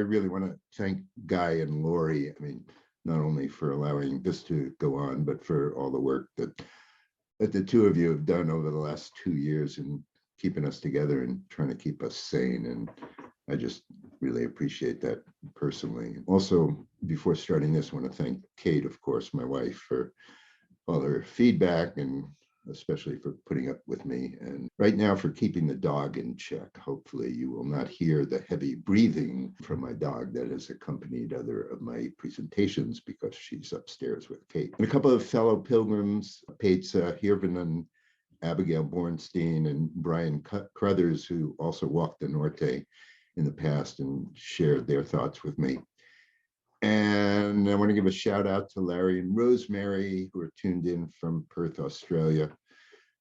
I really want to thank Guy and Lori. I mean, not only for allowing this to go on, but for all the work that the two of you have done over the last 2 years in keeping us together and trying to keep us sane. And I just really appreciate that personally. Also, before starting this, I want to thank Kate, of course, my wife, for all her feedback and especially for putting up with me. And right now for keeping the dog in check. Hopefully you will not hear the heavy breathing from my dog that has accompanied other of my presentations because she's upstairs with Kate. And a couple of fellow pilgrims, Peitza Hirvonen, Abigail Bornstein, and Brian Crothers, who also walked the Norte in the past and shared their thoughts with me. And I want to give a shout out to Larry and Rosemary, who are tuned in from Perth, Australia,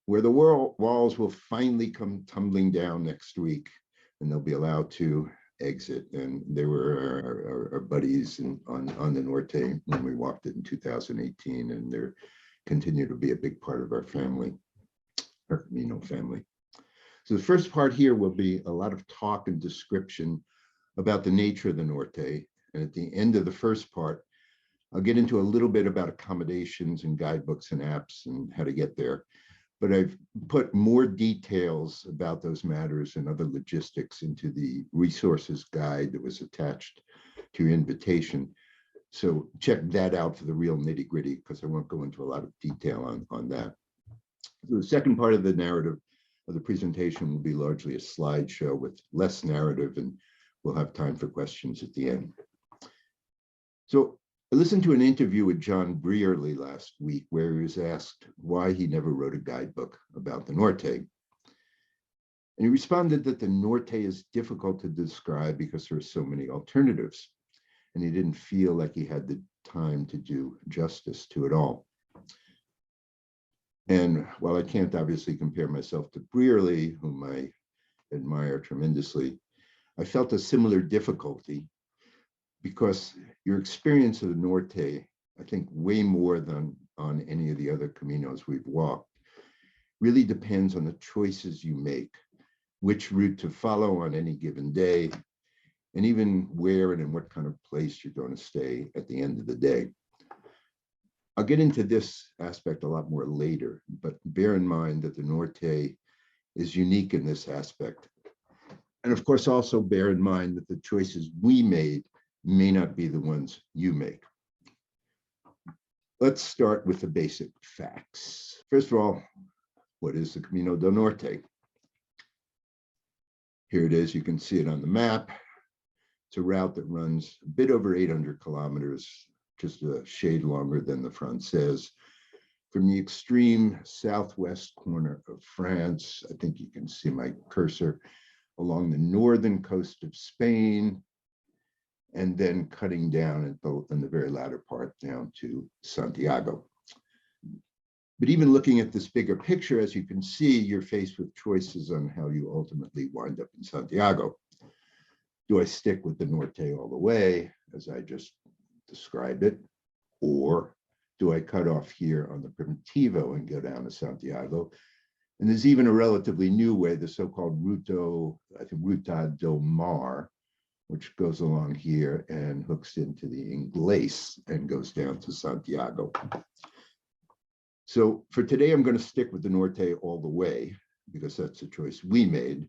where the walls will finally come tumbling down next week, and they'll be allowed to exit. And they were our buddies on the Norte when we walked it in 2018, and they continue to be a big part of our family, our Camino family. So the first part here will be a lot of talk and description about the nature of the Norte. And at the end of the first part, I'll get into a little bit about accommodations and guidebooks and apps and how to get there. But I've put more details about those matters and other logistics into the resources guide that was attached to your invitation. So check that out for the real nitty-gritty, because I won't go into a lot of detail on that. So the second part of the narrative of the presentation will be largely a slideshow with less narrative, and we'll have time for questions at the end. So I listened to an interview with John Brearley last week where he was asked why he never wrote a guidebook about the Norte. And he responded that the Norte is difficult to describe because there are so many alternatives, and he didn't feel like he had the time to do justice to it all. And while I can't obviously compare myself to Brearley, whom I admire tremendously, I felt a similar difficulty because your experience of the Norte, I think way more than on any of the other Caminos we've walked, really depends on the choices you make, which route to follow on any given day, and even where and in what kind of place you're going to stay at the end of the day. I'll get into this aspect a lot more later, but bear in mind that the Norte is unique in this aspect. And of course, also bear in mind that the choices we made may not be the ones you make. Let's start with the basic facts. First of all, what is the Camino del Norte? Here it is, you can see it on the map. It's a route that runs a bit over 800 kilometers, just a shade longer than the Francés, from the extreme southwest corner of France. I think you can see my cursor, along the northern coast of Spain, and then cutting down in the very latter part down to Santiago. But even looking at this bigger picture, as you can see, you're faced with choices on how you ultimately wind up in Santiago. Do I stick with the Norte all the way, as I just described it, or do I cut off here on the Primitivo and go down to Santiago? And there's even a relatively new way, the so-called Ruta del Mar, which goes along here and hooks into the Inglés and goes down to Santiago. So for today, I'm going to stick with the Norte all the way, because that's the choice we made.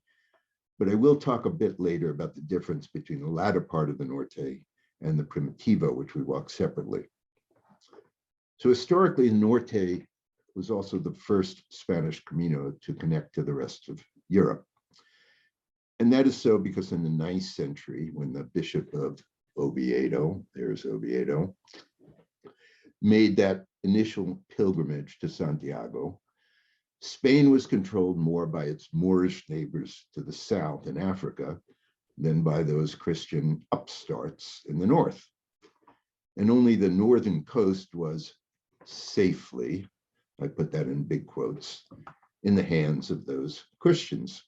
But I will talk a bit later about the difference between the latter part of the Norte and the Primitivo, which we walk separately. So historically, the Norte was also the first Spanish Camino to connect to the rest of Europe. And that is so because in the 9th century, when the Bishop of Oviedo, there's Oviedo, made that initial pilgrimage to Santiago, Spain was controlled more by its Moorish neighbors to the south in Africa than by those Christian upstarts in the north. And only the northern coast was safely, I put that in big quotes, in the hands of those Christians.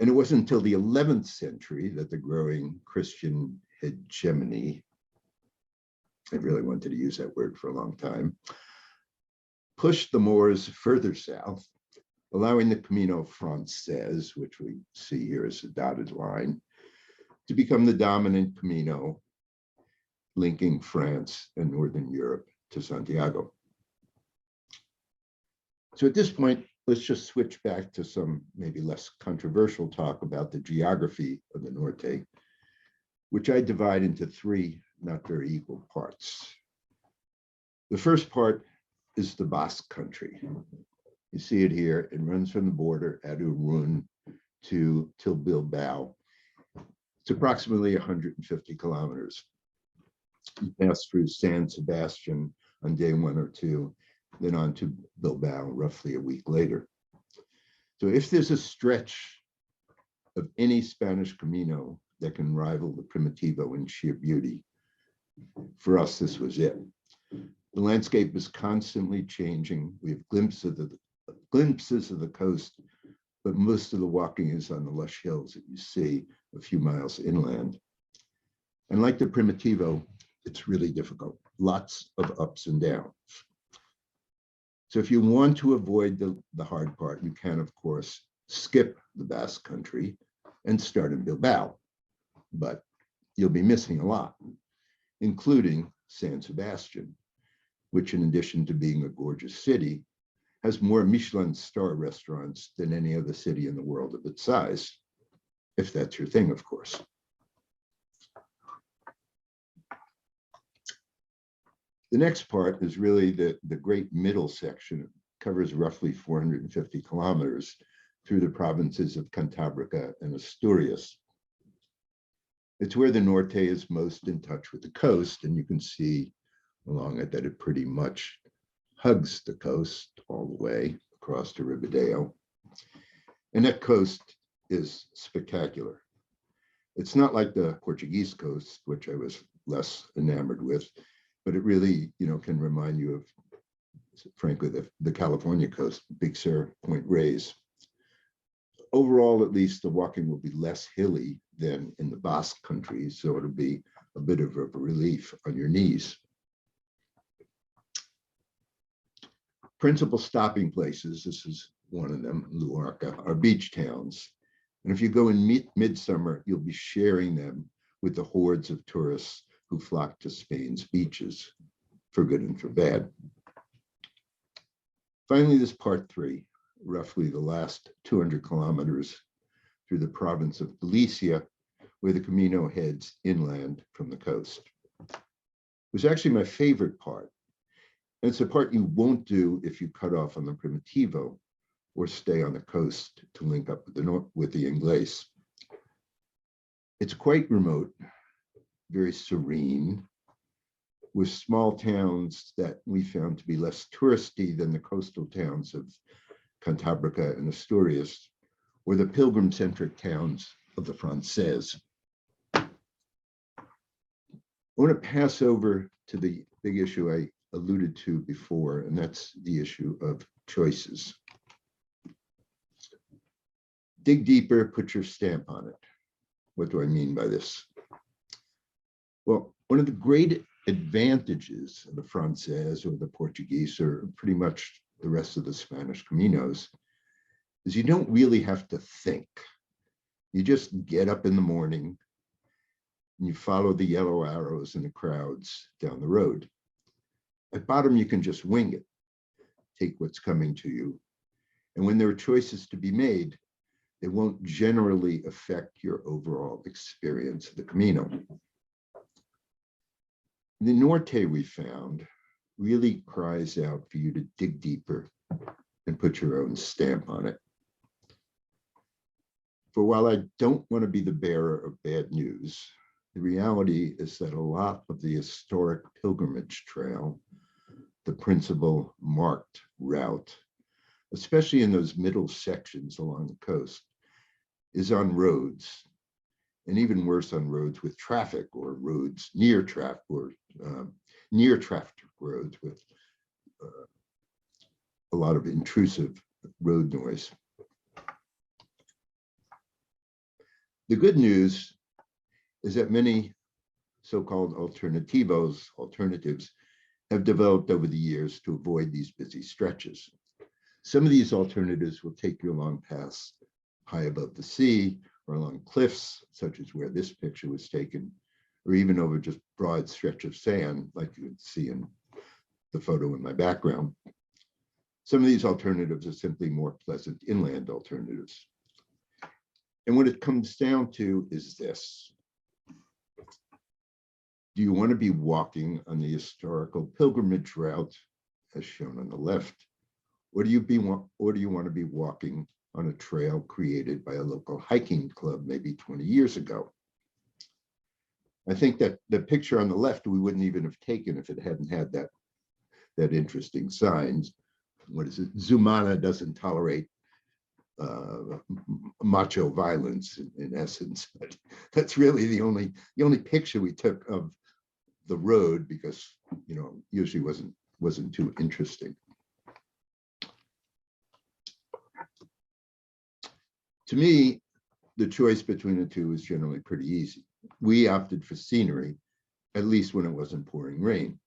And it wasn't until the 11th century that the growing Christian hegemony, I really wanted to use that word for a long time, pushed the Moors further south, allowing the Camino Francés, which we see here as a dotted line, to become the dominant Camino linking France and Northern Europe to Santiago. So at this point, let's just switch back to some maybe less controversial talk about the geography of the Norte, which I divide into three not very equal parts. The first part is the Basque Country. You see it here. It runs from the border at Irun till Bilbao. It's approximately 150 kilometers. You pass through San Sebastian on day 1 or 2, then on to Bilbao roughly a week later. So if there's a stretch of any Spanish Camino that can rival the Primitivo in sheer beauty, for us, this was it. The landscape is constantly changing. We have glimpses of the coast, but most of the walking is on the lush hills that you see a few miles inland. And like the Primitivo, it's really difficult. Lots of ups and downs. So if you want to avoid the hard part, you can, of course, skip the Basque Country and start in Bilbao. But you'll be missing a lot, including San Sebastian, which in addition to being a gorgeous city, has more Michelin-starred restaurants than any other city in the world of its size, if that's your thing, of course. The next part is really the great middle section. It covers roughly 450 kilometers through the provinces of Cantabrica and Asturias. It's where the Norte is most in touch with the coast, and you can see along it that it pretty much hugs the coast all the way across to Ribadeo. And that coast is spectacular. It's not like the Portuguese coast, which I was less enamored with, but it really, can remind you of, frankly, the California coast, Big Sur, Point Reyes. Overall, at least, the walking will be less hilly than in the Basque Country, so it'll be a bit of a relief on your knees. Principal stopping places, this is one of them, Luwaka, are beach towns. And if you go in midsummer, you'll be sharing them with the hordes of tourists who flock to Spain's beaches, for good and for bad. Finally, this part 3, roughly the last 200 kilometers through the province of Alicia, where the Camino heads inland from the coast. It was actually my favorite part. And it's a part you won't do if you cut off on the Primitivo or stay on the coast to link up with the Inglés. It's quite remote, very serene, with small towns that we found to be less touristy than the coastal towns of Cantabrica and Asturias, or the pilgrim-centric towns of the Francés. I want to pass over to the big issue I alluded to before, and that's the issue of choices. Dig deeper, put your stamp on it. What do I mean by this? Well, one of the great advantages of the Francés or the Portuguese, or pretty much the rest of the Spanish Caminos, is you don't really have to think. You just get up in the morning and you follow the yellow arrows in the crowds down the road. At bottom, you can just wing it, take what's coming to you. And when there are choices to be made, they won't generally affect your overall experience of the Camino. The Norte, we found, really cries out for you to dig deeper and put your own stamp on it. For while I don't want to be the bearer of bad news, the reality is that a lot of the historic pilgrimage trail, the principal marked route, especially in those middle sections along the coast, is on roads, and even worse on roads with traffic, or roads near traffic, or near traffic roads with a lot of intrusive road noise. The good news is that many so-called alternatives have developed over the years to avoid these busy stretches. Some of these alternatives will take you along paths high above the sea, or along cliffs, such as where this picture was taken, or even over just broad stretch of sand, like you would see in the photo in my background. Some of these alternatives are simply more pleasant inland alternatives. And what it comes down to is this. Do you want to be walking on the historical pilgrimage route, as shown on the left, or do you want to be walking on a trail created by a local hiking club maybe 20 years ago? I think that the picture on the left we wouldn't even have taken if it hadn't had that interesting signs. What is it? Zumana doesn't tolerate macho violence in essence, but that's really the only picture we took of the road, because usually wasn't too interesting. To me, the choice between the two is generally pretty easy. We opted for scenery, at least when it wasn't pouring rain,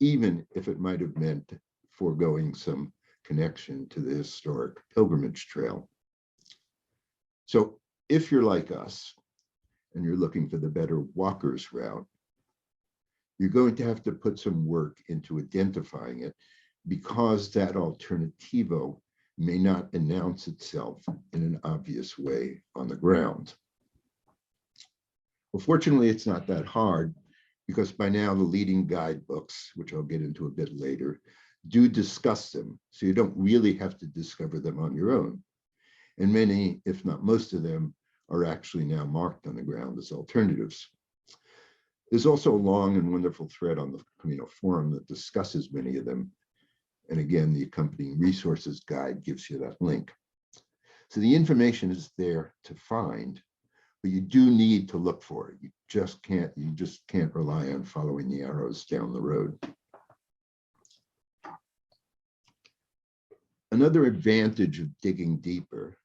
even if it might have meant foregoing some connection to the historic pilgrimage trail. So if you're like us and you're looking for the better walker's route, you're going to have to put some work into identifying it, because that alternativo may not announce itself in an obvious way on the ground. Well, fortunately, it's not that hard, because by now the leading guidebooks, which I'll get into a bit later, do discuss them, so you don't really have to discover them on your own. And many, if not most of them, are actually now marked on the ground as alternatives. There's also a long and wonderful thread on the Camino forum that discusses many of them. And again, the accompanying resources guide gives you that link. So the information is there to find, but you do need to look for it. You just can't rely on following the arrows down the road. Another advantage of digging deeper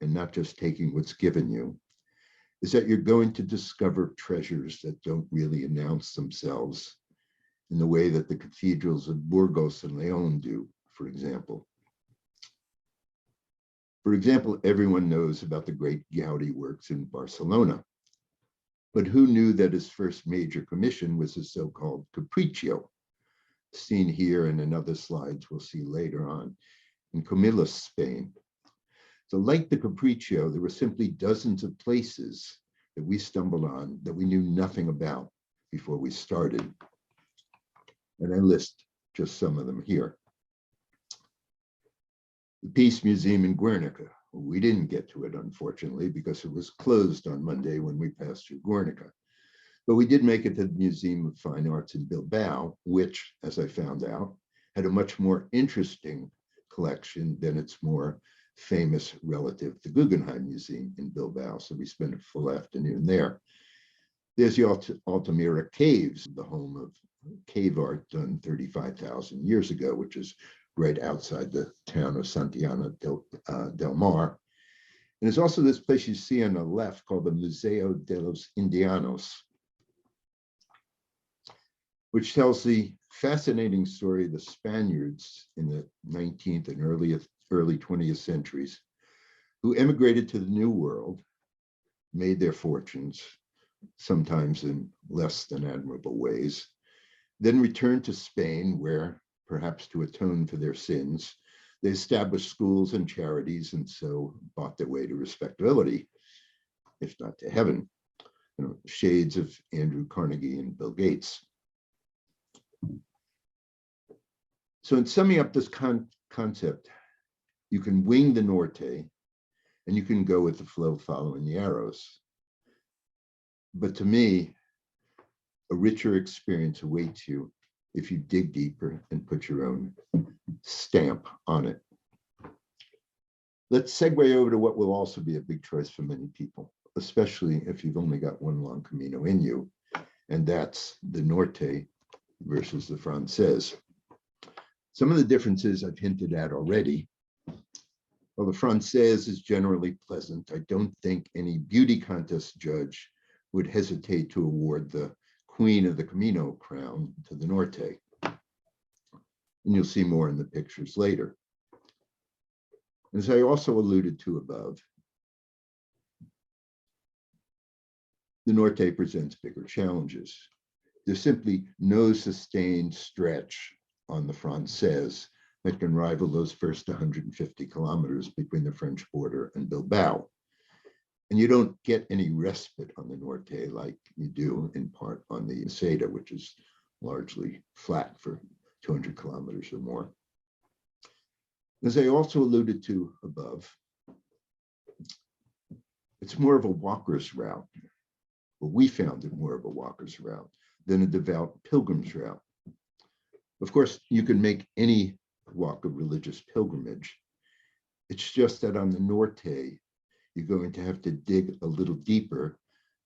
and not just taking what's given you is that you're going to discover treasures that don't really announce themselves in the way that the cathedrals of Burgos and León do, for example. For example, everyone knows about the great Gaudi works in Barcelona, but who knew that his first major commission was a so-called capriccio, seen here and in other slides we'll see later on, in Comillas, Spain. So like the capriccio, there were simply dozens of places that we stumbled on that we knew nothing about before we started. And I list just some of them here. The Peace Museum in Guernica. We didn't get to it, unfortunately, because it was closed on Monday when we passed through Guernica. But we did make it to the Museum of Fine Arts in Bilbao, which, as I found out, had a much more interesting collection than its more famous relative, the Guggenheim Museum in Bilbao. So we spent a full afternoon there. There's the Altamira Caves, the home of cave art done 35,000 years ago, which is right outside the town of Santiago del Mar. And there's also this place you see on the left called the Museo de los Indianos, which tells the fascinating story of the Spaniards in the 19th and early 20th centuries, who emigrated to the New World, made their fortunes, sometimes in less than admirable ways, then returned to Spain, where, perhaps to atone for their sins, they established schools and charities, and so bought their way to respectability, if not to heaven. Shades of Andrew Carnegie and Bill Gates. So in summing up this concept, you can wing the Norte, and you can go with the flow following the arrows. But to me, a richer experience awaits you if you dig deeper and put your own stamp on it. Let's segue over to what will also be a big choice for many people, especially if you've only got one long Camino in you, and that's the Norte versus the Francés. Some of the differences I've hinted at already. Well, the Francés is generally pleasant. I don't think any beauty contest judge would hesitate to award the Queen of the Camino crown to the Norte. And you'll see more in the pictures later. As I also alluded to above, the Norte presents bigger challenges. There's simply no sustained stretch on the Francés that can rival those first 150 kilometers between the French border and Bilbao. And you don't get any respite on the Norte like you do in part on the Meseta, which is largely flat for 200 kilometers or more. As I also alluded to above, it's more of a walker's route. Well, we found it more of a walker's route than a devout pilgrim's route. Of course, you can make any walk a religious pilgrimage. It's just that on the Norte, you're going to have to dig a little deeper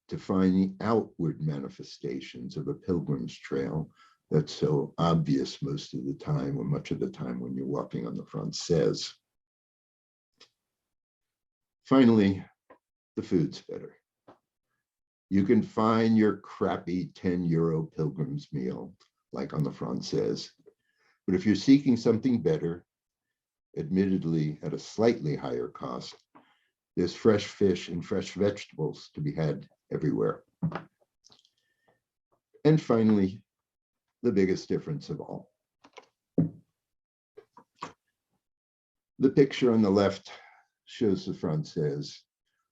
to find the outward manifestations of a pilgrim's trail that's so obvious most of the time, or much of the time when you're walking on the Francés. Finally, the food's better. You can find your crappy 10 € pilgrim's meal, like on the Francés. But if you're seeking something better, admittedly at a slightly higher cost, there's fresh fish and fresh vegetables to be had everywhere. And finally, the biggest difference of all. The picture on the left shows the Francés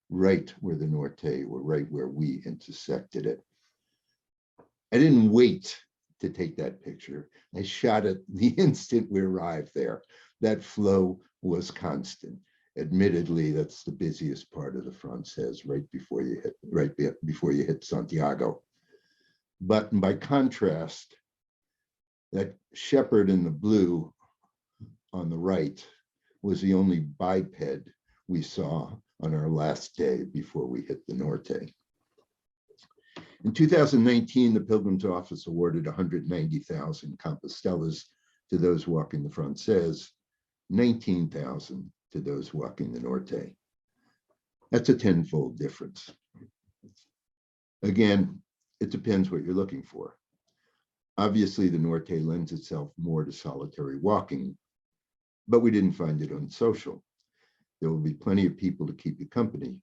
right where the Norte, or right where we intersected it. I didn't wait to take that picture. I shot it the instant we arrived there. That flow was constant. Admittedly, that's the busiest part of the Francés, right before you hit Santiago. But by contrast, that shepherd in the blue on the right was the only biped we saw on our last day before we hit the Norte. In 2019, the Pilgrims Office awarded 190,000 Compostelas to those walking the Francés, 19,000 to those walking the Norte. That's a tenfold difference. Again, it depends what you're looking for. Obviously, the Norte lends itself more to solitary walking, but we didn't find it unsocial. There will be plenty of people to keep you company.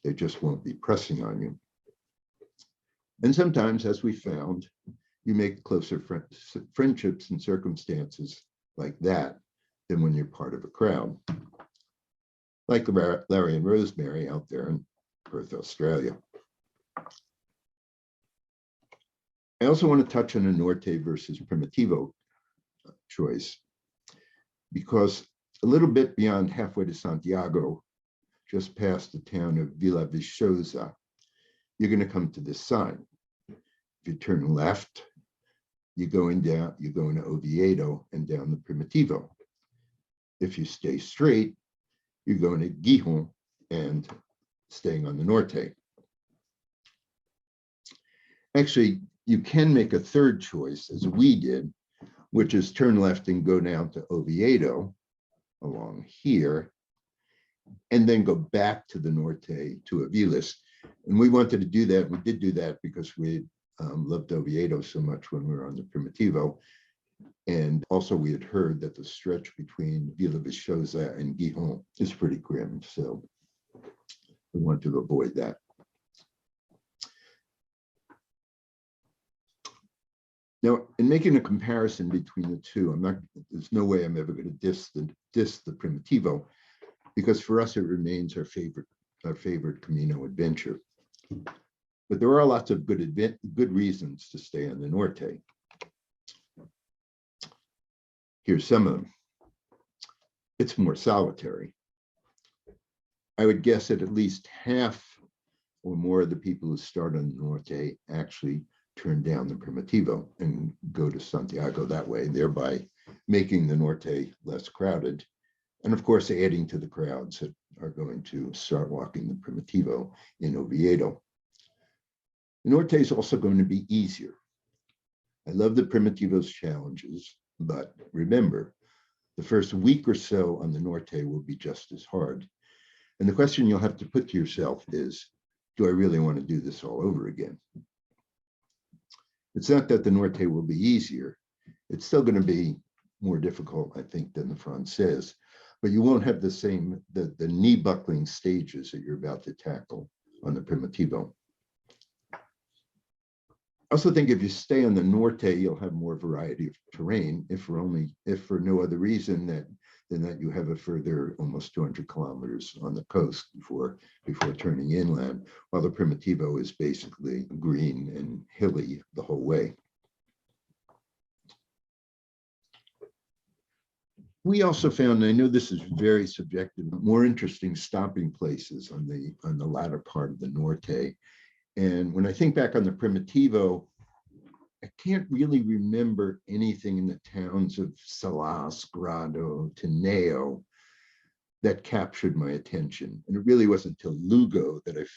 They just won't be pressing on you. And sometimes, as we found, you make closer friendships in circumstances like that than when you're part of a crowd. Like Larry and Rosemary out there in Perth, Australia. I also want to touch on a Norte versus Primitivo choice, because a little bit beyond halfway to Santiago, just past the town of Villavicosa, you're going to come to this sign. If you turn left, you're going to Oviedo and down the Primitivo. If you stay straight, you're going to Gijón and staying on the Norte. Actually, you can make a third choice, as we did, which is turn left and go down to Oviedo along here, and then go back to the Norte to Aviles. And we wanted to do that. We did do that because we loved Oviedo so much when we were on the Primitivo. And also we had heard that the stretch between Villavicosa and Gijón is pretty grim. So we wanted to avoid that. Now, in making a comparison between the two, there's no way I'm ever going to diss the Primitivo, because for us, it remains our favorite Camino adventure. But there are lots of good reasons to stay on the Norte. Here's some of them. It's more solitary. I would guess that at least half or more of the people who start on the Norte actually turn down the Primitivo and go to Santiago that way, thereby making the Norte less crowded. And of course, adding to the crowds that are going to start walking the Primitivo in Oviedo. The Norte is also going to be easier. I love the Primitivo's challenges, but remember, the first week or so on the Norte will be just as hard. And the question you'll have to put to yourself is, do I really want to do this all over again? It's not that the Norte will be easier. It's still going to be more difficult, I think, than the Francés, but you won't have the knee buckling stages that you're about to tackle on the Primitivo. also think if you stay on the Norte, you'll have more variety of terrain, if for no other reason than that you have a further almost 200 kilometers on the coast before turning inland, while the Primitivo is basically green and hilly the whole way. We also found, I know this is very subjective, more interesting stopping places on the latter part of the Norte. And when I think back on the Primitivo, I can't really remember anything in the towns of Salas, Grado, Tineo that captured my attention. And it really wasn't until Lugo that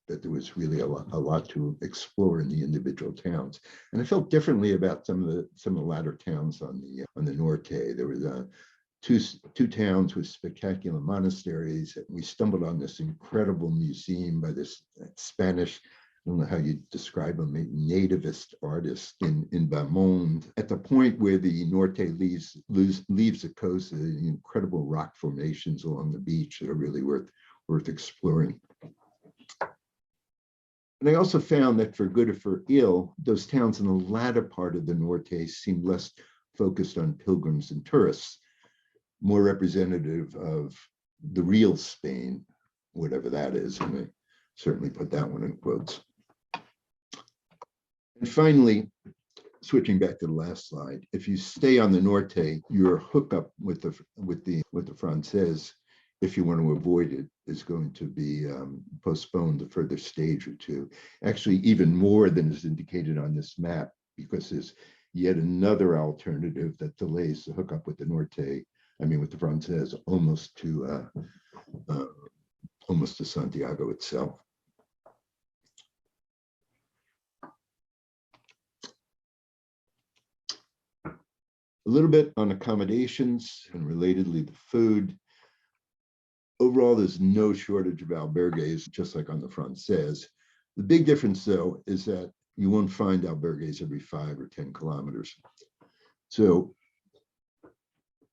that there was really a lot to explore in the individual towns. And I felt differently about some of the latter towns on the Norte. There was two towns with spectacular monasteries. We stumbled on this incredible museum by this Spanish, I don't know how you describe them, nativist artist in Beaumont. At the point where the Norte leaves the coast, the incredible rock formations along the beach that are really worth exploring. And I also found that for good or for ill, those towns in the latter part of the Norte seemed less focused on pilgrims and tourists, more representative of the real Spain, whatever that is. And I certainly put that one in quotes. And finally, switching back to the last slide, if you stay on the Norte, your hookup with the Francés, if you want to avoid it, is going to be postponed a further stage or two. Actually, even more than is indicated on this map, because there's yet another alternative that delays the hookup with the Norte, with the Francés, almost to Santiago itself. A little bit on accommodations and relatedly the food. Overall, there's no shortage of albergues, just like on the Francés. The big difference, though, is that you won't find albergues every 5 or 10 kilometers. So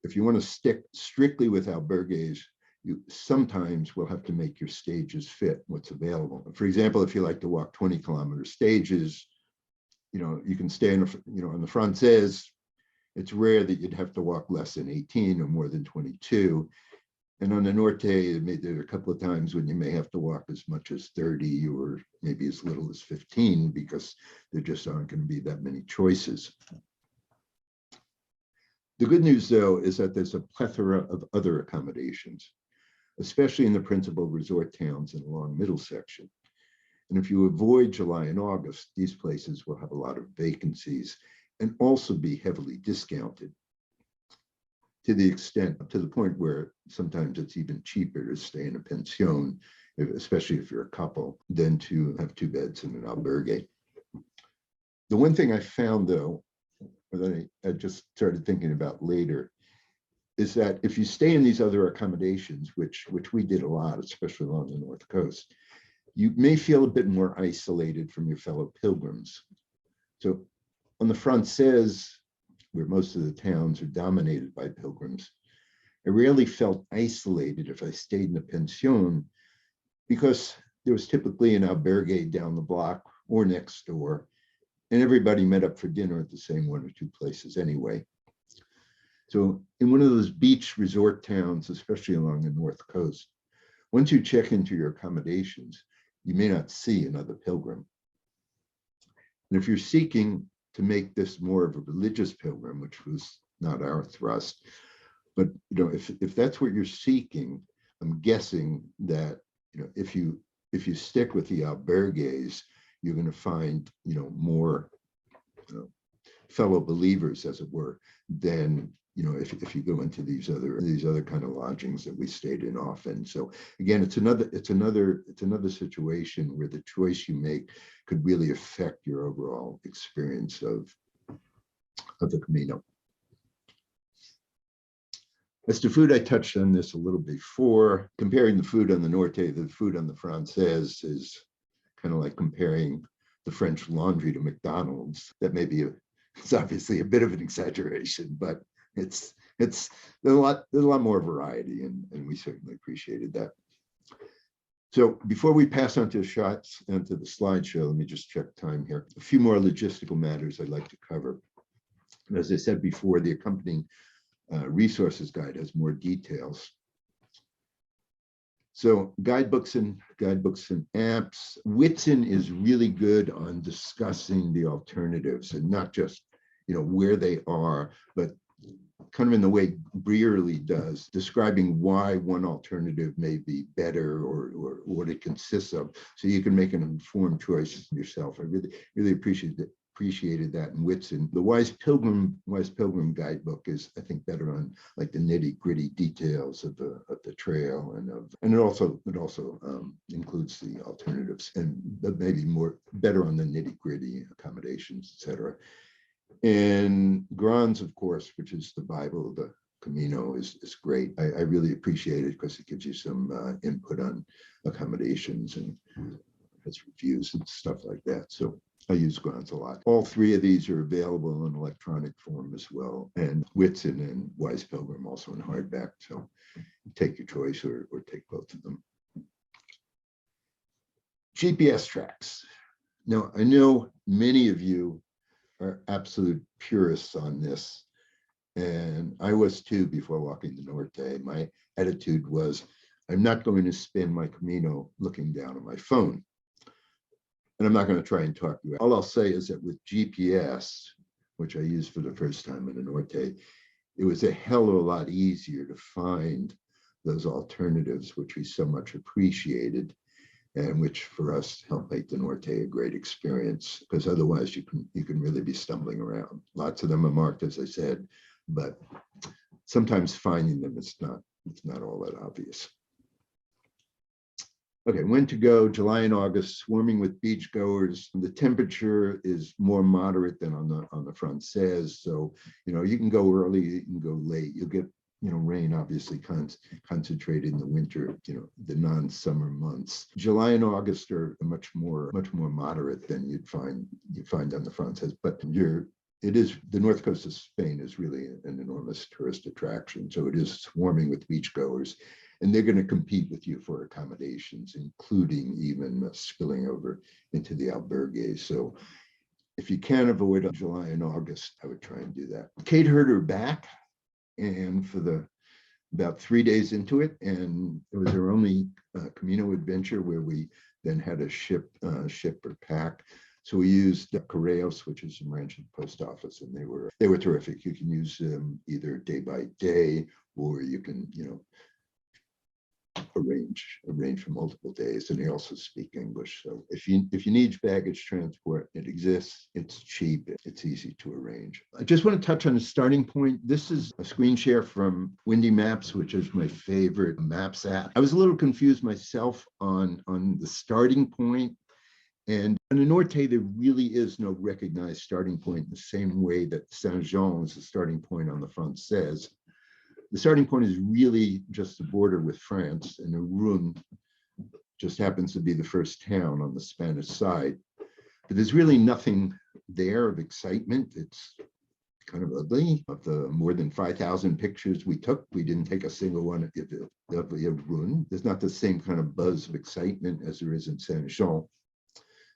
if you want to stick strictly with albergues, you sometimes will have to make your stages fit what's available. For example, if you like to walk 20-kilometer stages, you can stay on the Francés. It's rare that you'd have to walk less than 18 or more than 22. And on the Norte, there are a couple of times when you may have to walk as much as 30 or maybe as little as 15, because there just aren't going to be that many choices. The good news, though, is that there's a plethora of other accommodations, especially in the principal resort towns in the long middle section. And if you avoid July and August, these places will have a lot of vacancies and also be heavily discounted, to the point where sometimes it's even cheaper to stay in a pension, especially if you're a couple, than to have 2 beds in an albergue. The one thing I found, though, that I just started thinking about later, is that if you stay in these other accommodations, which we did a lot, especially along the North Coast, you may feel a bit more isolated from your fellow pilgrims. So on the Francés, where most of the towns are dominated by pilgrims, I rarely felt isolated if I stayed in a pension, because there was typically an albergue down the block or next door, and everybody met up for dinner at the same 1 or 2 places anyway. So in one of those beach resort towns, especially along the North Coast, once you check into your accommodations, you may not see another pilgrim. And if you're seeking to make this more of a religious pilgrim, which was not our thrust, but if that's what you're seeking, I'm guessing that if you stick with the albergues, you're going to find more fellow believers, as it were, than if you go into these other kind of lodgings that we stayed in often. So again, it's another situation where the choice you make could really affect your overall experience of the Camino. As to food, I touched on this a little before. Comparing the food on the Norte to the food on the Francés is kind of like comparing the French Laundry to McDonald's. That may be it's obviously a bit of an exaggeration, but there's a lot more variety, and we certainly appreciated that. So before we pass on to the shots and to the slideshow, let me just check time here. A few more logistical matters I'd like to cover. As I said before, the accompanying resources guide has more details. So guidebooks and apps. Whitson is really good on discussing the alternatives and not just, where they are, but kind of in the way Brearley does, describing why one alternative may be better or what it consists of, so you can make an informed choice yourself. I really appreciated that in Whitson. The Wise Pilgrim guidebook is, I think, better on like the nitty-gritty details of the trail, and it also includes the alternatives, and maybe better on the nitty-gritty accommodations, etc. And Grans, of course, which is the Bible, the Camino, is great. I really appreciate it because it gives you some input on accommodations and has reviews and stuff like that. So I use Grans a lot. All three of these are available in electronic form as well, and Whitson and Wise Pilgrim also in hardback. So take your choice or take both of them. GPS tracks. Now, I know many of you are absolute purists on this, and I was too before walking the Norte. My attitude was, I'm not going to spend my Camino looking down at my phone, and I'm not going to try and talk you out. All I'll say is that with GPS, which I used for the first time in the Norte, it was a hell of a lot easier to find those alternatives, which we so much appreciated, and which for us helped make the Norte a great experience, because otherwise you can really be stumbling around. Lots of them are marked, as I said, but sometimes finding them, it's not all that obvious. Okay, when to go? July and August, swarming with beachgoers. The temperature is more moderate than on the Francés, so you can go early, you can go late. You'll get rain obviously concentrated in the winter, the non-summer months. July and August are much more moderate than you'd find on the Francés, but the north coast of Spain is really an enormous tourist attraction. So it is swarming with beachgoers, and they're going to compete with you for accommodations, including even spilling over into the albergues. So if you can avoid July and August, I would try and do that. Kate heard her back, and for about 3 days into it, and it was our only Camino adventure where we then had to ship or pack. So we used Correos, which is a branch of the post office, and they were terrific. You can use them either day by day, or you can arrange for multiple days, and they also speak English. So if you need baggage transport, it exists. It's cheap. It's easy to arrange. I just want to touch on the starting point. This is a screen share from Windy Maps, which is my favorite maps app. I was a little confused myself on the starting point. And in the Norte, there really is no recognized starting point in the same way that Saint-Jean is the starting point on the Francés. The starting point is really just the border with France, and Irun just happens to be the first town on the Spanish side. But there's really nothing there of excitement. It's kind of ugly. Of the more than 5,000 pictures we took, we didn't take a single one of Irun. There's not the same kind of buzz of excitement as there is in Saint-Jean.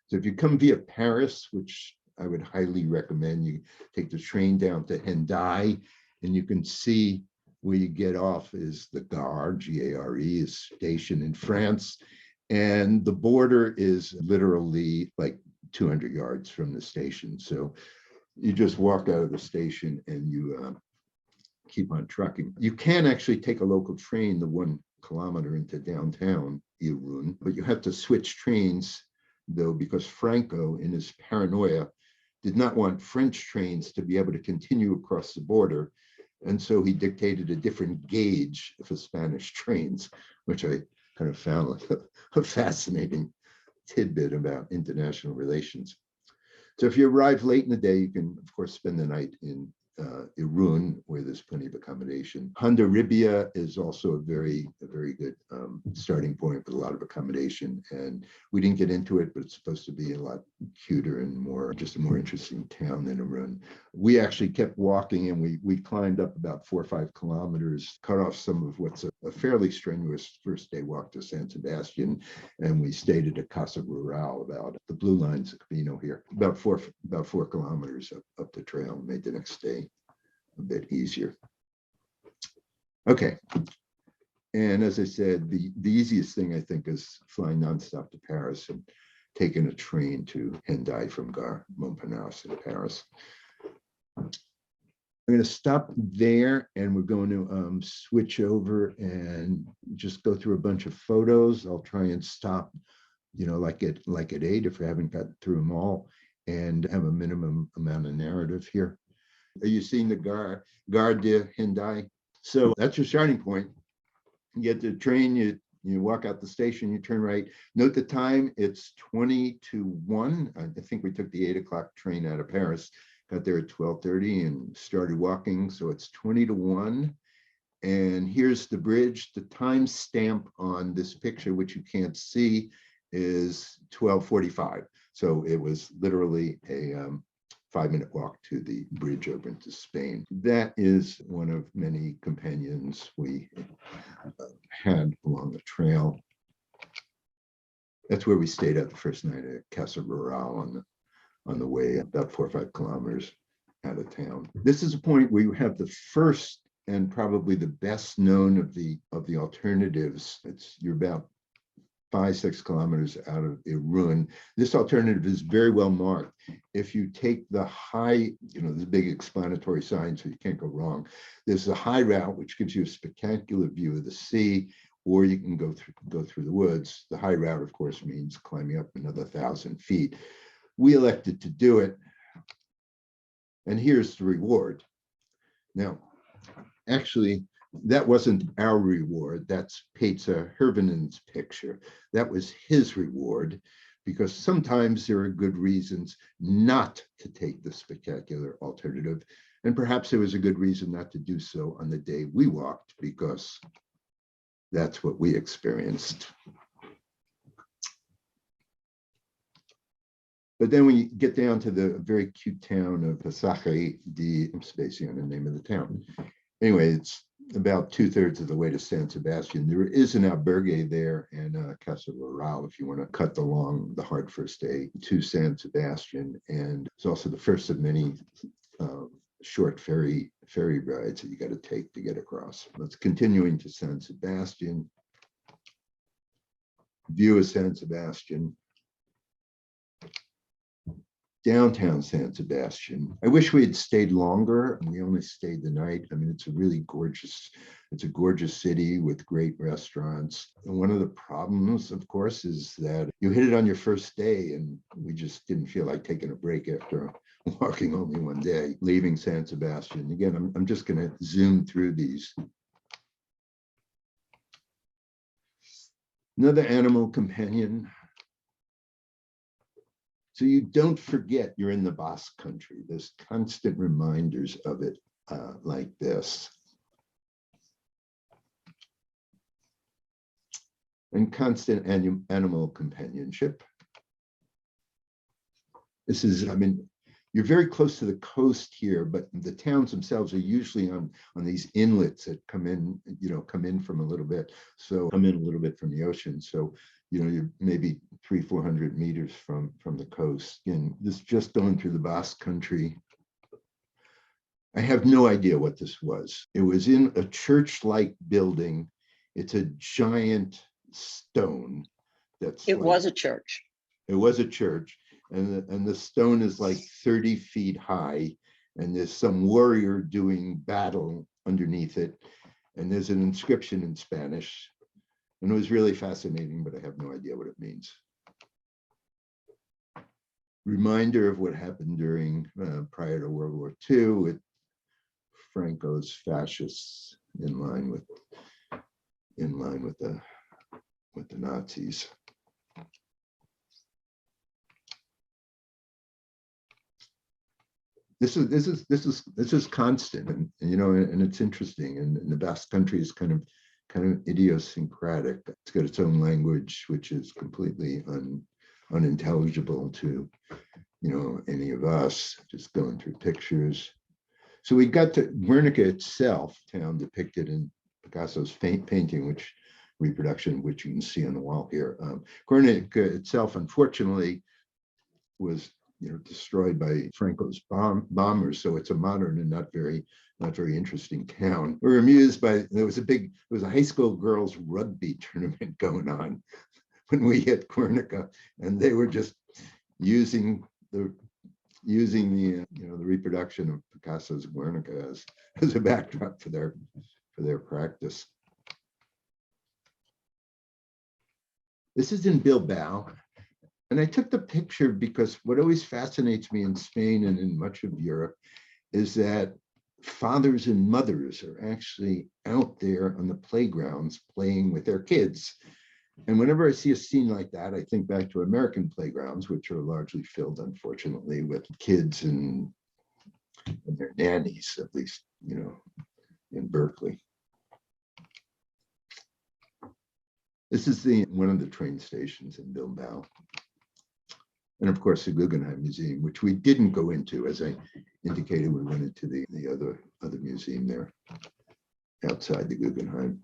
So if you come via Paris, which I would highly recommend, you take the train down to Hendaye, and you can see where you get off is the Gare, G-A-R-E, is station in France. And the border is literally like 200 yards from the station. So you just walk out of the station and you keep on trucking. You can actually take a local train the 1 kilometer into downtown Irun, but you have to switch trains, though, because Franco, in his paranoia, did not want French trains to be able to continue across the border. And so he dictated a different gauge for Spanish trains, which I kind of found like a fascinating tidbit about international relations. So if you arrive late in the day, you can, of course, spend the night in Irun, where there's plenty of accommodation. Hondarribia is also a very good starting point with a lot of accommodation. And we didn't get into it, but it's supposed to be a lot cuter and just a more interesting town than Irun. We actually kept walking, and we climbed up about 4 or 5 kilometers, cut off some of what's a fairly strenuous first day walk to San Sebastian, and we stayed at a Casa Rural about the Blue Lines of Camino here, about 4 kilometers up the trail. Made the next day a bit easier. Okay, and as I said, the easiest thing I think is flying nonstop to Paris and taking a train to Hendaye from Gare Montparnasse in Paris. I'm going to stop there, and we're going to switch over and just go through a bunch of photos. I'll try and stop, like at 8 if we haven't got through them all, and have a minimum amount of narrative here. Are you seeing the Gare de Hendaye? So that's your starting point. You get the train, you walk out the station, you turn right. Note the time, it's 20 to 1. I think we took the 8 o'clock train out of Paris. Got there at 12:30 and started walking. So it's 20 to 1. And here's the bridge. The time stamp on this picture, which you can't see, is 12:45. So it was literally a 5-minute walk to the bridge over into Spain. That is one of many companions we had along the trail. That's where we stayed at the first night at Casa Rural on the way about 4 or 5 kilometers out of town. This is a point where you have the first and probably the best known of the alternatives. You're about 5-6 kilometers out of Irun. This alternative is very well marked. If you take the high, there's a big explanatory sign, so you can't go wrong. There's the high route, which gives you a spectacular view of the sea, or you can go through the woods. The high route, of course, means climbing up another 1,000 feet. We elected to do it, and here's the reward. Now, actually, that wasn't our reward. That's Peter Hervinen's picture. That was his reward, because sometimes there are good reasons not to take the spectacular alternative, and perhaps there was a good reason not to do so on the day we walked, because that's what we experienced. But then when you get down to the very cute town of Pasaje de, I'm spacing on the name of the town. Anyway, it's about 2/3 of the way to San Sebastian. There is an albergue there and Casa Rural if you want to cut along the hard first day to San Sebastian. And it's also the first of many short ferry rides that you got to take to get across. Let's continuing to San Sebastian. View of San Sebastian. Downtown San Sebastian. I wish we had stayed longer. We only stayed the night. I mean, it's a gorgeous city with great restaurants. And one of the problems, of course, is that you hit it on your first day, and we just didn't feel like taking a break after walking only one day, leaving San Sebastian. Again, I'm just going to zoom through these. Another animal companion. So you don't forget you're in the Basque Country. There's constant reminders of it like this. And constant animal companionship. This is, I mean, you're very close to the coast here, but the towns themselves are usually on these inlets that come in from a little bit. So come in a little bit from the ocean. So you're maybe 300-400 meters from the coast. And this just going through the Basque Country. I have no idea what this was. It was in a church-like building. It's a giant stone. It was a church. It was a church, and the stone is like 30 feet high, and there's some warrior doing battle underneath it, and there's an inscription in Spanish. And it was really fascinating, but I have no idea what it means. Reminder of what happened during prior to World War II with Franco's fascists in line with the Nazis. This is constant, and and it's interesting. And the Basque Country is kind of idiosyncratic. It's got its own language, which is completely unintelligible to any of us. Just going through pictures. So we got to Guernica itself, town depicted in Picasso's painting, which reproduction, which you can see on the wall here. Guernica itself, unfortunately, was destroyed by Franco's bombers, so it's a modern and not very interesting town. We were amused by there was a high school girls rugby tournament going on when we hit Guernica, and they were just using the reproduction of Picasso's Guernica as a backdrop for their practice. This is in Bilbao. And I took the picture because what always fascinates me in Spain and in much of Europe is that fathers and mothers are actually out there on the playgrounds playing with their kids. And whenever I see a scene like that, I think back to American playgrounds, which are largely filled, unfortunately, with kids and their nannies, at least, in Berkeley. This is one of the train stations in Bilbao. And of course, the Guggenheim Museum, which we didn't go into, as I indicated, we went into the other museum there outside the Guggenheim.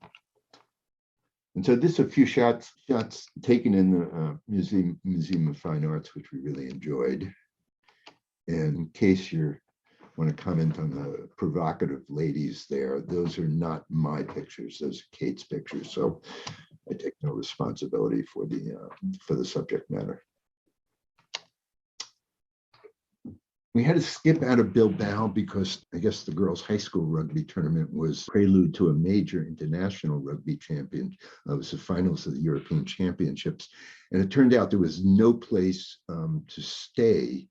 And so this is a few shots taken in the Museum of Fine Arts, which we really enjoyed. And in case you want to comment on the provocative ladies there, those are not my pictures; those are Kate's pictures. So I take no responsibility for the subject matter. We had to skip out of Bilbao because I guess the girls' high school rugby tournament was prelude to a major international rugby champion. It was the finals of the European Championships. And it turned out there was no place to stay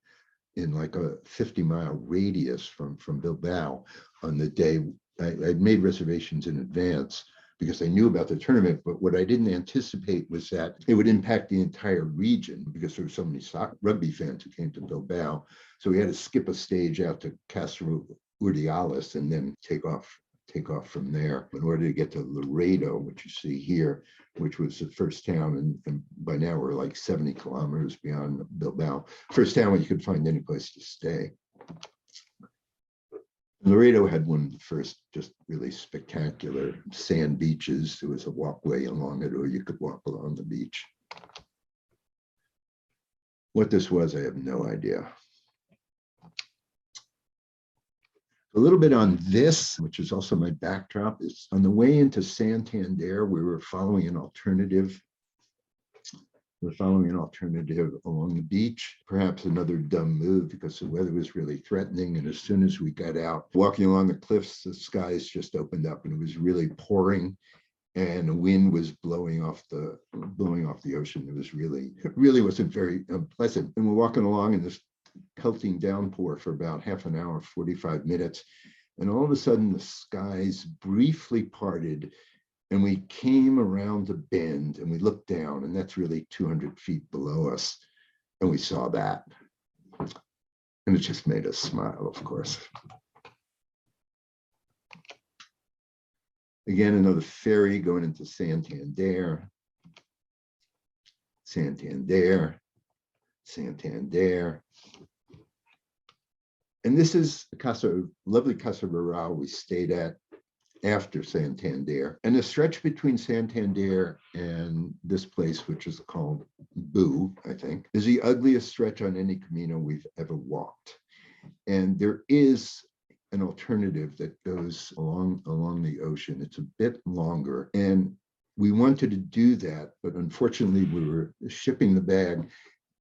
in like a 50-mile radius from Bilbao on the day. I'd made reservations in advance because I knew about the tournament, but what I didn't anticipate was that it would impact the entire region because there were so many rugby fans who came to Bilbao. So we had to skip a stage out to Castro Urdiales and then take off from there in order to get to Laredo, which you see here, which was the first town, and by now we're like 70 kilometers beyond Bilbao. First town where you could find any place to stay. Laredo had one of the first just really spectacular sand beaches. There was a walkway along it, or you could walk along the beach. What this was, I have no idea. A little bit on this, which is also my backdrop, is on the way into Santander, we were following an alternative. We're following an alternative along the beach, perhaps another dumb move because the weather was really threatening. And as soon as we got out, walking along the cliffs, the skies just opened up and it was really pouring and the wind was blowing off the ocean. It really wasn't very pleasant. And we're walking along in this pelting downpour for about half an hour, 45 minutes. And all of a sudden the skies briefly parted and we came around a bend and we looked down, and that's really 200 feet below us. And we saw that. And it just made us smile, of course. Again, another ferry going into Santander. Santander. Santander. And this is the lovely Casa Rural we stayed at after Santander. And the stretch between Santander and this place, which is called Boo, I think, is the ugliest stretch on any Camino we've ever walked. And there is an alternative that goes along the ocean. It's a bit longer. And we wanted to do that, but unfortunately we were shipping the bag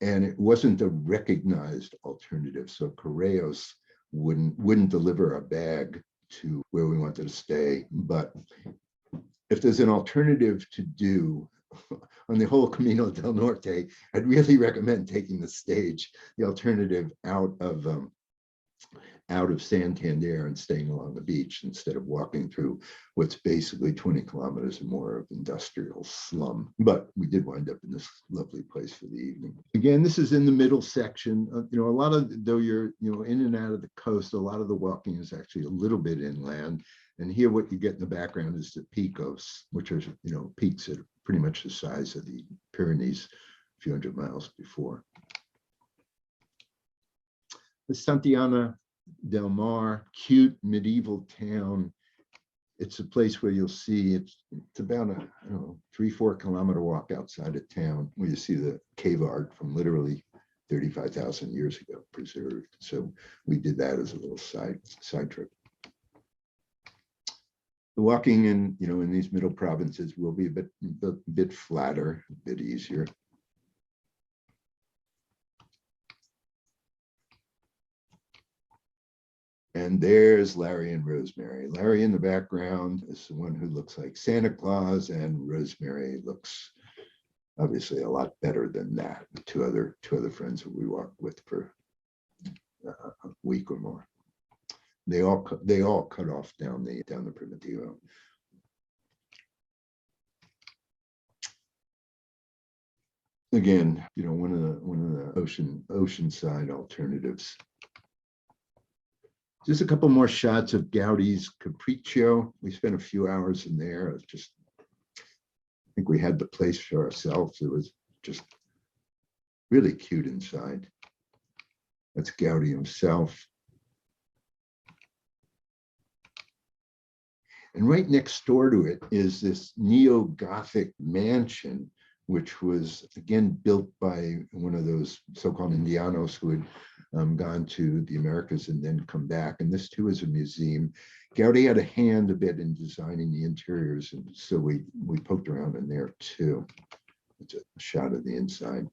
and it wasn't a recognized alternative. So Correos wouldn't deliver a bag to where we wanted to stay. But if there's an alternative to do on the whole Camino del Norte, I'd really recommend taking the alternative out of Santander and staying along the beach instead of walking through what's basically 20 kilometers or more of industrial slum. But we did wind up in this lovely place for the evening. Again, this is in the middle section. A lot of, though you're in and out of the coast, a lot of the walking is actually a little bit inland. And here what you get in the background is the Picos, which are peaks that are pretty much the size of the Pyrenees a few hundred miles before. The Santiago del Mar, cute medieval town. it's a place where you'll see it's about a, I don't know, 3-4 kilometer walk outside of town where you see the cave art from literally 35,000 years ago preserved. So we did that as a little side trip. The walking in, in these middle provinces will be a bit flatter, a bit easier. And there's Larry and Rosemary. Larry in the background is the one who looks like Santa Claus, and Rosemary looks obviously a lot better than that. Two other friends that we walked with for a week or more. They all cut off down the Primitivo. Again, one of the oceanside alternatives. Just a couple more shots of Gaudi's Capriccio. We spent a few hours in there. It was just, I think we had the place for ourselves. It was just really cute inside. That's Gaudi himself. And right next door to it is this Neo-Gothic mansion, which was, again, built by one of those so-called Indianos who had gone to the Americas and then come back. And this too is a museum. Gaudi had a hand a bit in designing the interiors, and so we poked around in there too. It's a shot of the inside.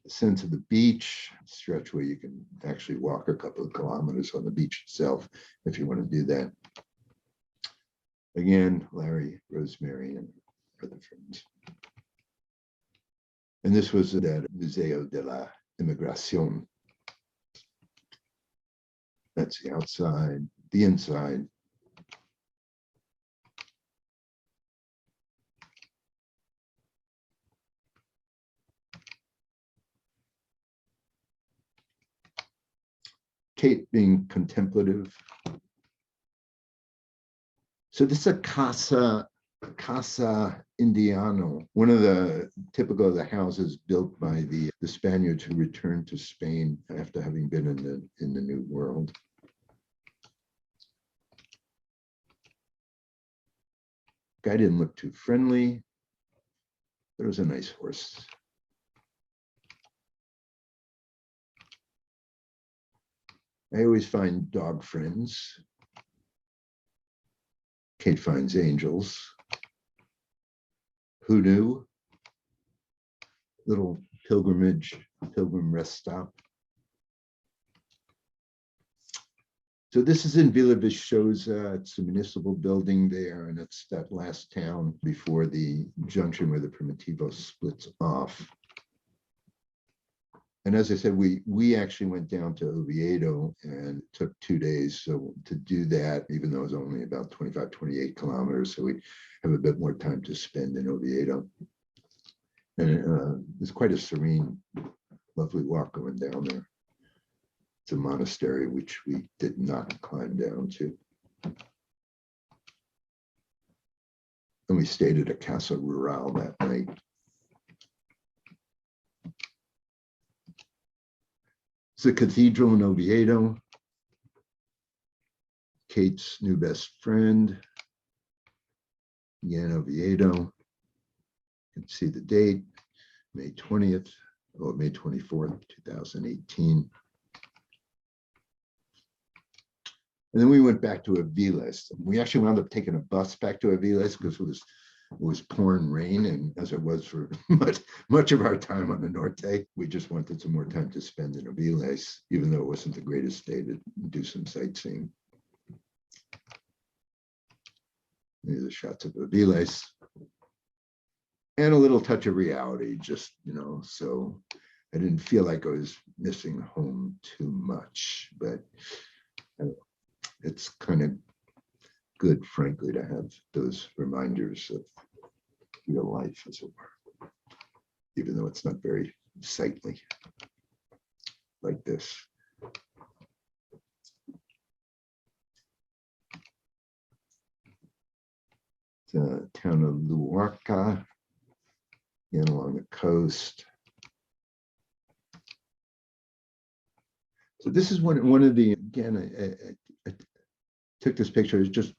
The sense of the beach, stretch where you can actually walk a couple of kilometers on the beach itself if you want to do that. Again, Larry, Rosemary, and other friends. And this was at Museo de la Inmigración. That's the outside, the inside. Kate being contemplative. So this is a casa Indiano, one of the typical of the houses built by the Spaniards who returned to Spain after having been in the New World. Guy didn't look too friendly. There was a nice horse. I always find dog friends. Kate finds angels. Hoodoo, little pilgrim rest stop. So this is in Villa Viçosa. It's a municipal building there, and it's that last town before the junction where the Primitivo splits off. And as I said, we actually went down to Oviedo and took 2 days. So to do that, even though it was only about 25, 28 kilometers, so we have a bit more time to spend in Oviedo. And it's quite a serene, lovely walk going down there. It's a monastery, which we did not climb down to. And we stayed at a Casa Rural that night. It's a cathedral in Oviedo. Kate's new best friend. Again, Oviedo. You can see the date, May 20th, or May 24th, 2018. And then we went back to Aviles. We actually wound up taking a bus back to Aviles because it was pouring rain, and as it was for much of our time on the Norte, we just wanted some more time to spend in Aviles, even though it wasn't the greatest day to do some sightseeing. These are shots of Aviles. And a little touch of reality, just, so I didn't feel like I was missing home too much, but it's kind of good, frankly, to have those reminders of real life, as it were, even though it's not very sightly like this. The town of Luwaka, and along the coast. So this is one of the, again, a took this picture. It was just,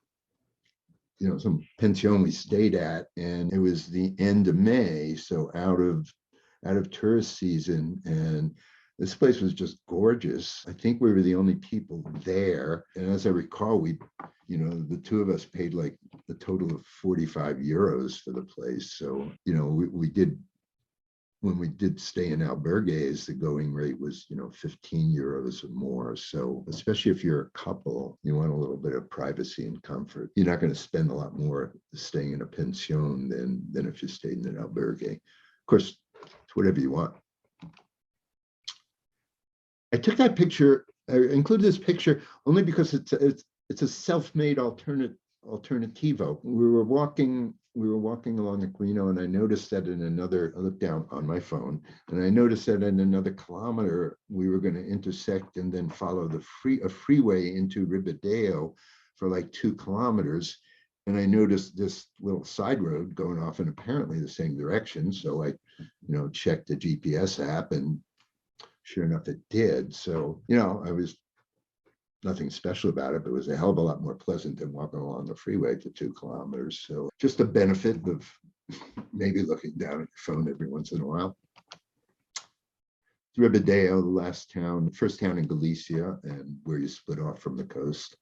some pension we stayed at, and it was the end of May, so out of tourist season, and this place was just gorgeous. I think we were the only people there, and as I recall, the two of us paid like a total of 45 euros for the place. So we did, when we did stay in albergues, the going rate was 15 euros or more. So especially if you're a couple, you want a little bit of privacy and comfort. You're not going to spend a lot more staying in a pension than if you stayed in an albergue. Of course, it's whatever you want. I took that picture. I included this picture only because it's a self-made alternativo. We were walking along the Camino, and I noticed that I looked down on my phone, and I noticed that in another kilometer we were going to intersect and then follow a freeway into Ribadeo for like 2 kilometers. And I noticed this little side road going off in apparently the same direction. So I, checked the GPS app, and sure enough, it did. So, I was nothing special about it, but it was a hell of a lot more pleasant than walking along the freeway for 2 kilometers. So just a benefit of maybe looking down at your phone every once in a while. Ribadeo, the first town in Galicia, and where you split off from the coast.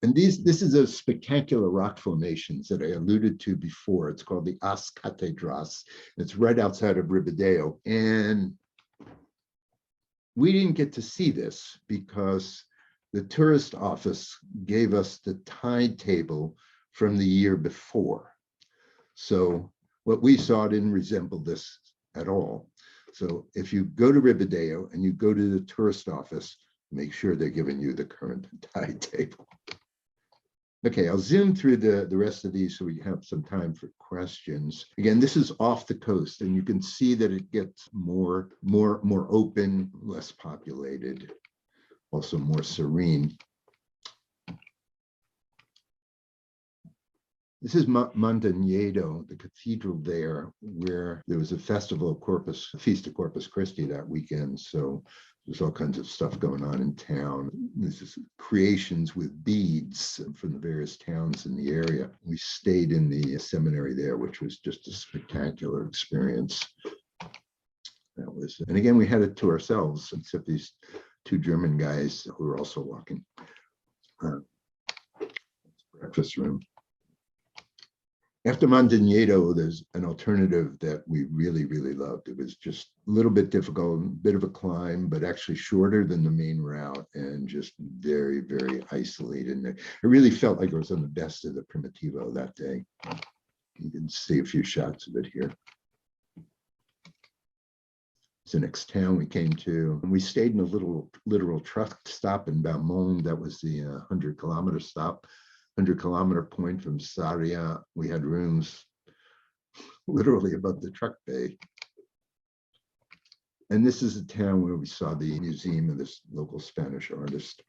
And this is a spectacular rock formations that I alluded to before. It's called the As Catedras. It's right outside of Ribadeo. And we didn't get to see this because the tourist office gave us the timetable from the year before. So what we saw didn't resemble this at all. So if you go to Ribadeo and you go to the tourist office, make sure they're giving you the current timetable. Okay, I'll zoom through the rest of these so we have some time for questions. Again, this is off the coast, and you can see that it gets more open, less populated, also more serene. This is Montañedo, the cathedral there, where there was a festival of Feast of Corpus Christi that weekend. So there's all kinds of stuff going on in town. This is creations with beads from the various towns in the area. We stayed in the seminary there, which was just a spectacular experience. And again, we had it to ourselves, except these 2 German guys who were also walking. Breakfast room. After Montañedo, there's an alternative that we really, really loved. It was just a little bit difficult, a bit of a climb, but actually shorter than the main route and just very, very isolated. And it really felt like it was on the best of the Primitivo that day. You can see a few shots of it here. It's the next town we came to. And we stayed in a literal truck stop in Beaumont. That was the 100-kilometer stop. 100-kilometer point from Sarria. We had rooms literally above the truck bay. And this is a town where we saw the museum of this local Spanish artist.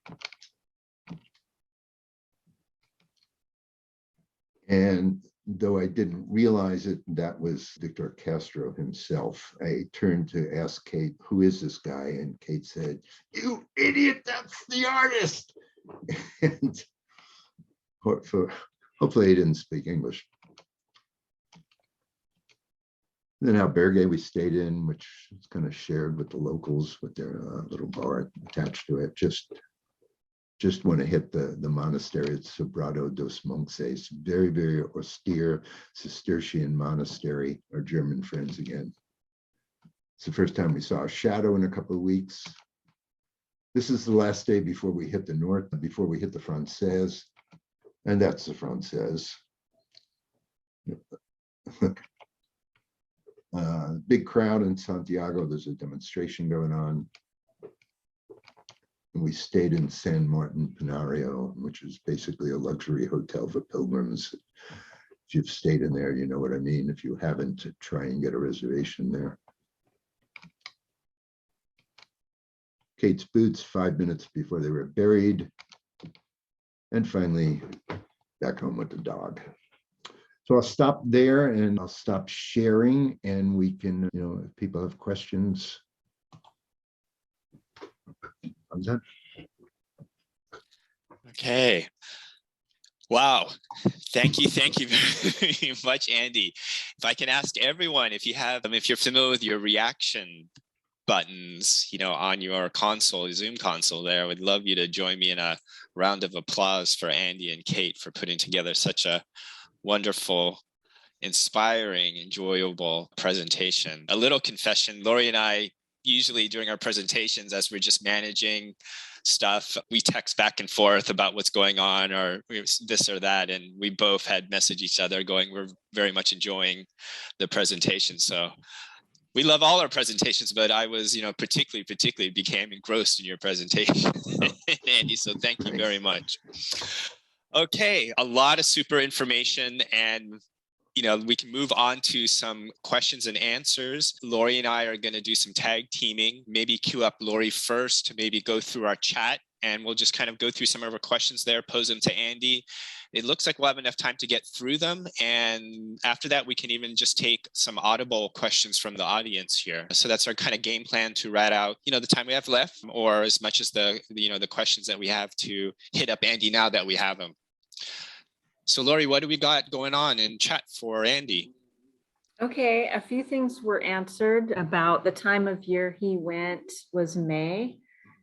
And though I didn't realize it, that was Victor Castro himself. I turned to ask Kate, who is this guy? And Kate said, "You idiot, that's the artist." And hopefully he didn't speak English. Then albergue we stayed in, which is kind of shared with the locals with their little bar attached to it. Just want to hit the monastery. It's Sobrado dos Montes, very, very austere Cistercian monastery. Our German friends again. It's the first time we saw a shadow in a couple of weeks. This is the last day before we hit the north, before we hit the Francés. And that's the Francés. Big crowd in Santiago. There's a demonstration going on. And we stayed in San Martin Penario, which is basically a luxury hotel for pilgrims. If you've stayed in there, you know what I mean. If you haven't, try and get a reservation there. Kate's boots 5 minutes before they were buried. And finally, back home with the dog. So I'll stop there and I'll stop sharing, and we can, if people have questions. I'm done. Okay. Wow. Thank you very much, Andy. If I can ask everyone, if you're familiar with your reaction buttons, on your console, Zoom console there, I would love you to join me in a round of applause for Andy and Kate for putting together such a wonderful, inspiring, enjoyable presentation. A little confession, Lori and I, usually during our presentations, as we're just managing stuff, we text back and forth about what's going on or this or that. And we both had messaged each other going, we're very much enjoying the presentation. So we love all our presentations, but I was, particularly became engrossed in your presentation, Andy. So thank you very much. Okay, a lot of super information, and we can move on to some questions and answers. Lori and I are going to do some tag teaming, maybe queue up Lori first to maybe go through our chat, and we'll just kind of go through some of our questions there, pose them to Andy. It looks like we'll have enough time to get through them. And after that, we can even just take some audible questions from the audience here. So that's our kind of game plan to rat out, the time we have left, or as much as the questions that we have to hit up Andy now that we have them. So Lori, what do we got going on in chat for Andy? Okay, a few things were answered about the time of year he went was May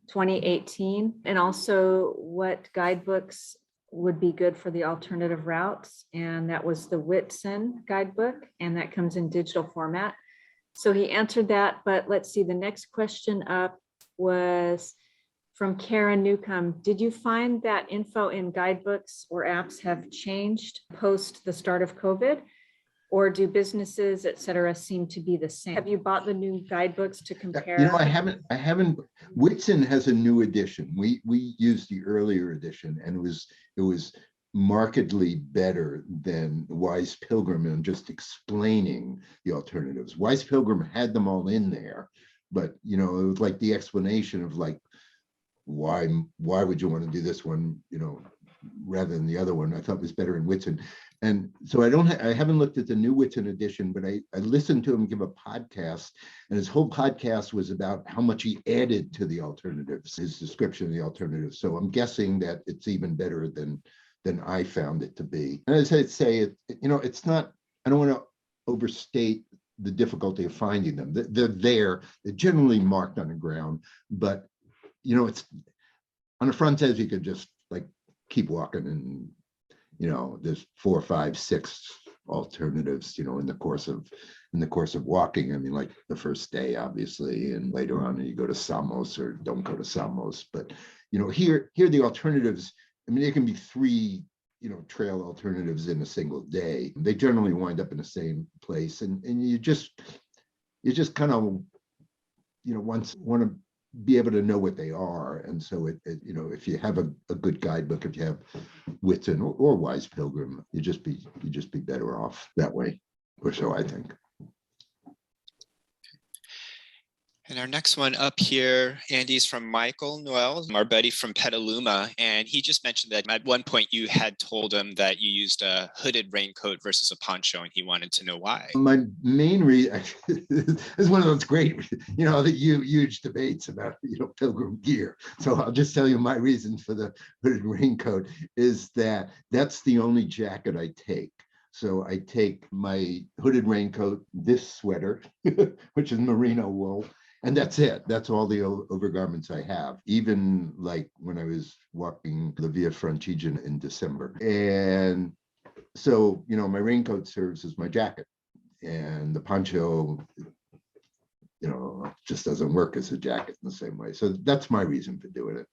2018, and also what guidebooks would be good for the alternative routes. And that was the Whitson guidebook, and that comes in digital format. So he answered that, but let's see, the next question up was from Karen Newcomb. Did you find that info in guidebooks or apps have changed post the start of COVID? Or do businesses, et cetera, seem to be the same? Have you bought the new guidebooks to compare? I haven't. Whitson has a new edition. We used the earlier edition, and it was markedly better than Wise Pilgrim in just explaining the alternatives. Wise Pilgrim had them all in there, but it was like the explanation of like, why would you want to do this one, rather than the other one, I thought was better in Whitson. And so I haven't looked at the new Whitson edition, but I listened to him give a podcast, and his whole podcast was about how much he added to the alternatives, his description of the alternatives. So I'm guessing that it's even better than I found it to be. And as I say, it's not, I don't want to overstate the difficulty of finding them. They're there, they're generally marked on the ground, but it's on the Francés, you could just like keep walking, and there's 4, 5, 6 alternatives in the course of walking. I mean, like the first day obviously, and later on you go to Samos or don't go to Samos. But here the alternatives, I mean, it can be 3 trail alternatives in a single day. They generally wind up in the same place, and you just kind of want to be able to know what they are. And so if you have a good guidebook, if you have Whitson or Wise Pilgrim, you just be better off that way, or so I think. And our next one up here, Andy's from Michael Noel, our buddy from Petaluma. And he just mentioned that at one point you had told him that you used a hooded raincoat versus a poncho, and he wanted to know why. My main reason is one of those great, the huge debates about, pilgrim gear. So I'll just tell you my reason for the hooded raincoat is that that's the only jacket I take. So I take my hooded raincoat, this sweater, which is merino wool, and that's it. That's all the overgarments I have, even like when I was walking the Via Francigena in December. And so, my raincoat serves as my jacket, and the poncho, just doesn't work as a jacket in the same way. So that's my reason for doing it.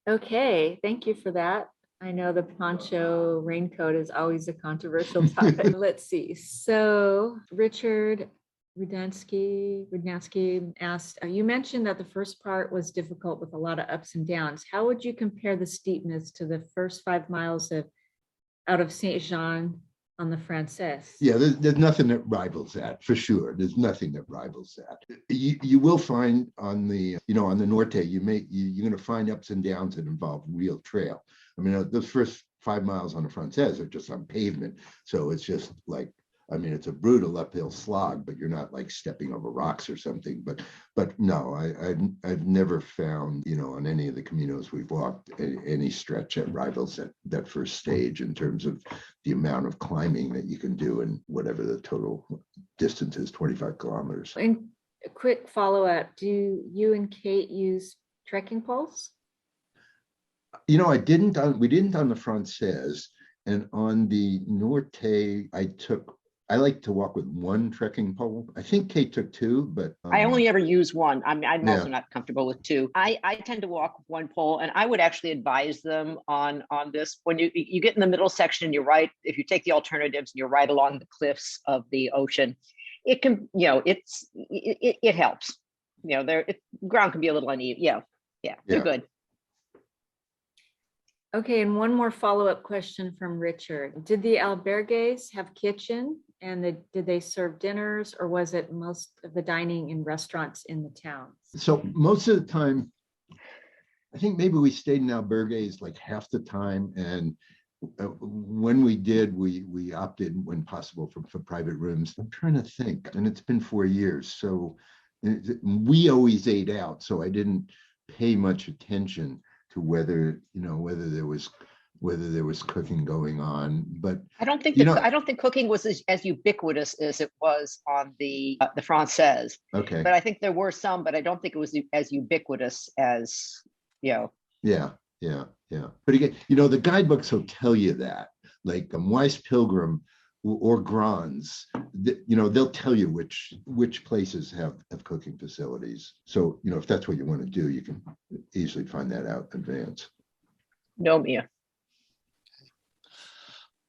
Okay, thank you for that. I know the poncho raincoat is always a controversial topic. Let's see. So Richard Rudansky asked, you mentioned that the first part was difficult with a lot of ups and downs. How would you compare the steepness to the first 5 miles out of Saint Jean on the Francés? Yeah, there's nothing that rivals that, for sure. There's nothing that rivals that. You will find on the on the Norte, you're going to find ups and downs that involve real trail. I mean, those first 5 miles on the Francés are just on pavement, so it's just like I mean, it's a brutal uphill slog, but you're not like stepping over rocks or something. But no, I've never found, on any of the Caminos we've walked, any stretch that rivals that first stage in terms of the amount of climbing that you can do and whatever the total distance is, 25 kilometers. And a quick follow-up, do you and Kate use trekking poles? We didn't on the Francés, and on the Norte, I like to walk with one trekking pole. I think Kate took two, but I only ever use one. I'm Yeah. also not comfortable with two. I tend to walk with one pole, and I would actually advise them on this. When you get in the middle section, you're right. If you take the alternatives and you're right along the cliffs of the ocean, it can, it helps. Ground can be a little uneven. Yeah, they're good. Okay, and one more follow-up question from Richard. Did the albergues have kitchen, and did they serve dinners, or was it most of the dining in restaurants in the town? So most of the time, I think maybe we stayed in albergues like half the time, and when we did, we opted when possible for private rooms. I'm trying to think, and it's been 4 years, so we always ate out, so I didn't pay much attention to whether there was cooking going on. But I don't think cooking was as ubiquitous as it was on the Francés. Okay. But I think there were some, but I don't think it was as ubiquitous as Yeah. But again, the guidebooks will tell you that, like Weiss Pilgrim or Grans, they'll tell you which places have cooking facilities. So, if that's what you want to do, you can easily find that out in advance. No, Mia.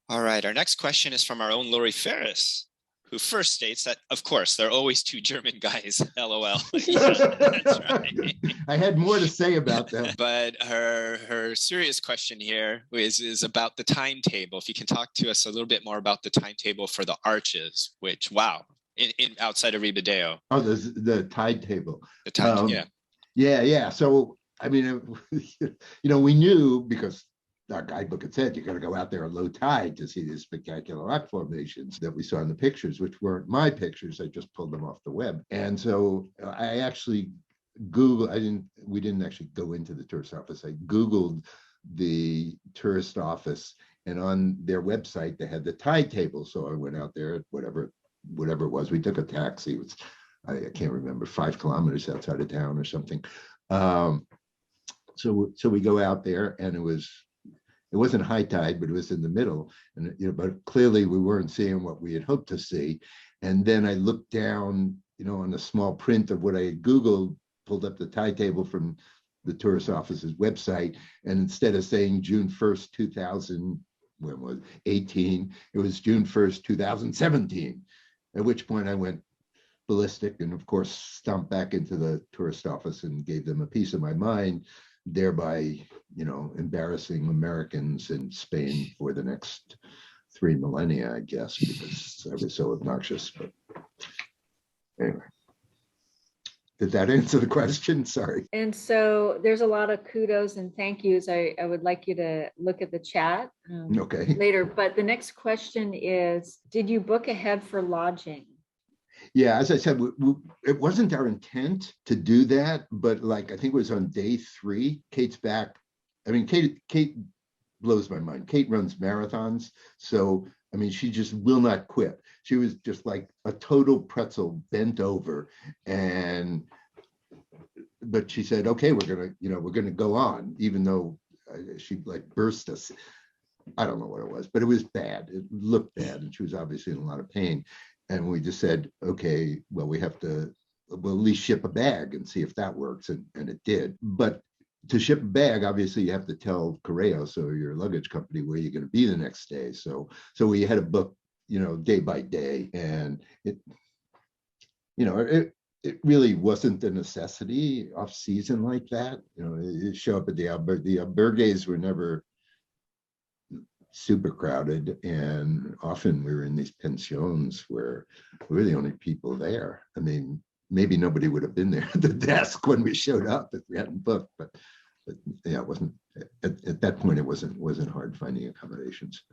All right, our next question is from our own Lori Ferris, who first states that, of course, there are always two German guys, LOL. Yeah, that's right. I had more to say about that. But her serious question here is about the timetable. If you can talk to us a little bit more about the timetable for the arches, which, wow, in outside of Ribadeo. Oh, the tide table. The time, yeah. Yeah. So, I mean, we knew, because our guidebook had said you got to go out there at low tide to see these spectacular rock formations that we saw in the pictures, which weren't my pictures. I just pulled them off the web. And so I actually Googled, we didn't actually go into the tourist office. I Googled the tourist office, and on their website, they had the tide table. So I went out there at whatever it was. We took a taxi. It was, I can't remember, 5 kilometers outside of town or something. So we go out there, and it wasn't high tide, but it was in the middle. And, but clearly we weren't seeing what we had hoped to see. And then I looked down, on the small print of what I had Googled, pulled up the tide table from the tourist office's website. And instead of saying June 1st, 2018, it was June 1st, 2017, at which point I went ballistic and, of course, stomped back into the tourist office and gave them a piece of my mind, thereby, embarrassing Americans in Spain for the next 3 millennia, I guess, because I was so obnoxious. But anyway, did that answer the question? Sorry. And so there's a lot of kudos and thank yous. I would like you to look at the chat Okay. later. But the next question is, did you book ahead for lodging? Yeah, as I said, it wasn't our intent to do that, but I think it was on day 3, Kate's back. I mean, Kate blows my mind. Kate runs marathons. So, I mean, she just will not quit. She was just like a total pretzel, bent over. But she said, okay, we're gonna go on, even though she burst us. I don't know what it was, but it was bad. It looked bad, and she was obviously in a lot of pain. And we just said, okay, well, we'll at least ship a bag and see if that works. And it did. But to ship a bag, obviously you have to tell Correos or your luggage company where you're going to be the next day. So we had to book, day by day. And it really wasn't a necessity off season like that. You show up at the albergues were never super crowded, and often we were in these pensions where we were the only people there. I mean, maybe nobody would have been there at the desk when we showed up if we hadn't booked, but yeah, it wasn't at that point. It wasn't hard finding accommodations.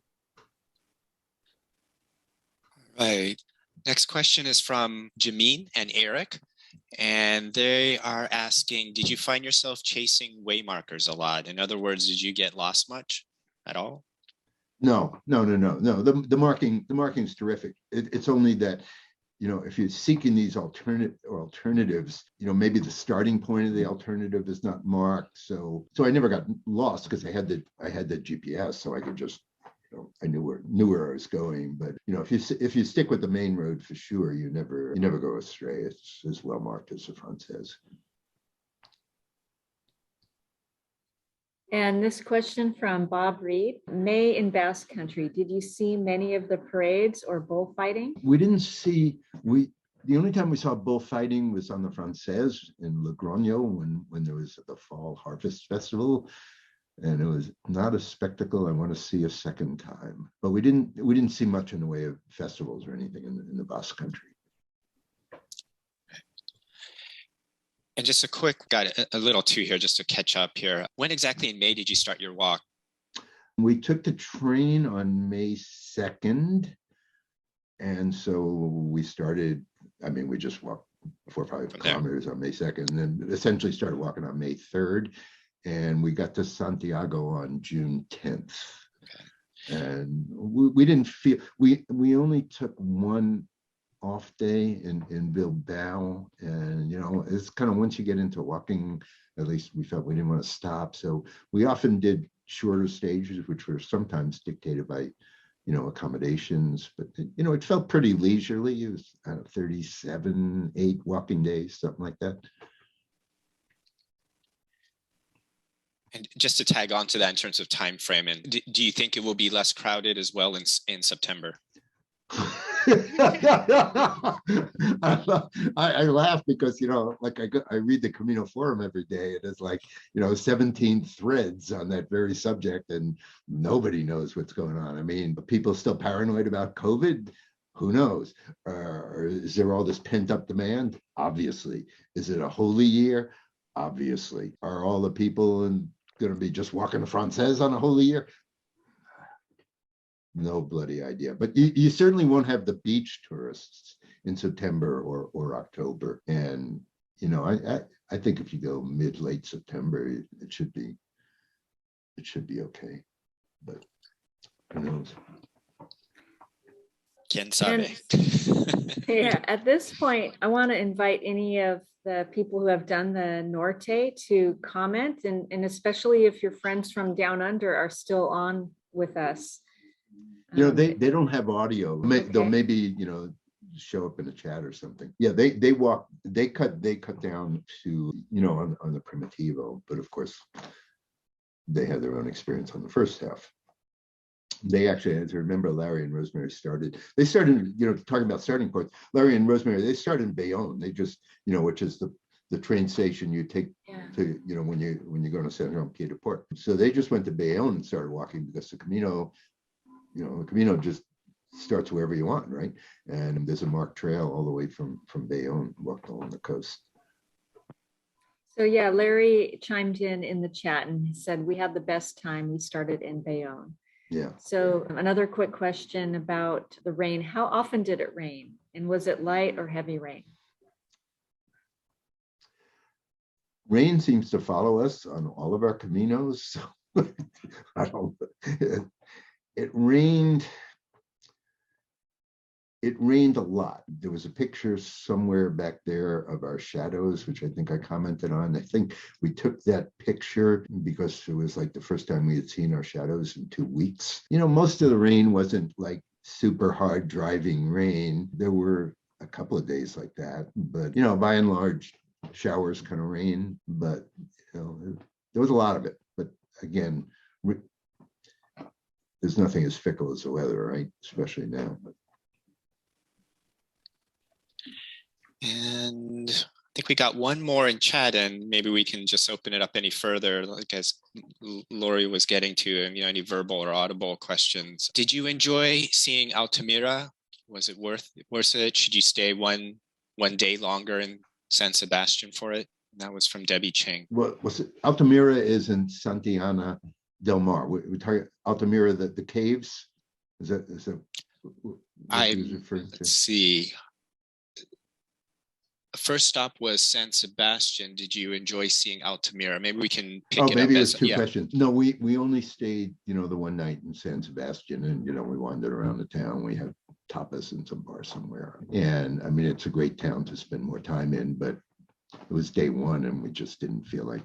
Right. Next question is from Jameen and Eric. And they are asking, did you find yourself chasing waymarkers a lot? In other words, did you get lost much at all? No. The marking's terrific. It's only that, if you're seeking these alternatives, maybe the starting point of the alternative is not marked. So I never got lost because I had the GPS, so I could just, I knew where I was going. But if you stick with the main road, for sure, you never go astray. It's as well marked as the Francés. And this question from Bob Reed, May in Basque Country, did you see many of the parades or bullfighting? We didn't see, the only time we saw bullfighting was on the Francés in Logroño when there was the Fall Harvest Festival. And it was not a spectacle I want to see a second time. But we didn't see much in the way of festivals or anything in the Basque Country. And just got a little too here, just to catch up here. When exactly in May did you start your walk? We took the train on May 2nd. And so we started, we just walked 4 or 5 kilometers on May 2nd, and then essentially started walking on May 3rd. And we got to Santiago on June 10th. Okay. And we didn't feel, we only took one off day in Bilbao. And, it's kind of, once you get into walking, at least we felt we didn't want to stop. So we often did shorter stages, which were sometimes dictated by, accommodations. But, it felt pretty leisurely. It was 37, 8 walking days, something like that. And just to tag on to that in terms of time frame, and do you think it will be less crowded as well in September? I laugh because, I read the Camino Forum every day. It is 17 threads on that very subject, and nobody knows what's going on. Are people still paranoid about COVID? Who knows? Is there all this pent up demand? Obviously. Is it a holy year? Obviously. Are all the people going to be just walking the Francés on a holy year? No bloody idea. But you certainly won't have the beach tourists in September or October. And I think if you go late September, it should be okay. But who knows? Quién sabe. Yeah, at this point, I want to invite any of the people who have done the Norte to comment, and especially if your friends from down under are still on with us. They don't have audio. They'll maybe show up in the chat or something. Yeah, they cut down to on the Primitivo, but of course they had their own experience on the first half. They actually, as I remember, Larry and Rosemary started talking about starting points. Larry and Rosemary, they started in Bayonne. They just which is the train station you take to when you're going to San Jean Pied de Port. So they just went to Bayonne and started walking, because the Camino the Camino just starts wherever you want, right? And there's a marked trail all the way from Bayonne, walked along the coast. So yeah, Larry chimed in the chat and said we had the best time. We started in Bayonne. Yeah. So another quick question about the rain. How often did it rain? And was it light or heavy rain? Rain seems to follow us on all of our Caminos. So I don't. It rained a lot. There was a picture somewhere back there of our shadows, which I think I commented on. I think we took that picture because it was the first time we had seen our shadows in 2 weeks. Most of the rain wasn't super hard driving rain. There were a couple of days like that, but by and large, showers kind of rain. But there was a lot of it. But again, there's nothing as fickle as the weather, right? Especially now. And I think we got one more in chat, and maybe we can just open it up any further, as Lori was getting to, any verbal or audible questions. Did you enjoy seeing Altamira? Was it worth it? Should you stay one day longer in San Sebastian for it? And that was from Debbie Ching. What was it? Altamira is in Santiago del Mar. We're talking Altamira, the caves. Is that? what he was referring to. Let's see. The first stop was San Sebastian. Did you enjoy seeing Altamira? Maybe we can pick Oh, it up maybe it as was two yeah. questions. No, we only stayed, the one night in San Sebastian, and we wandered around the town. We had tapas in some bar somewhere. And I mean, it's a great town to spend more time in, but it was day one and we just didn't feel like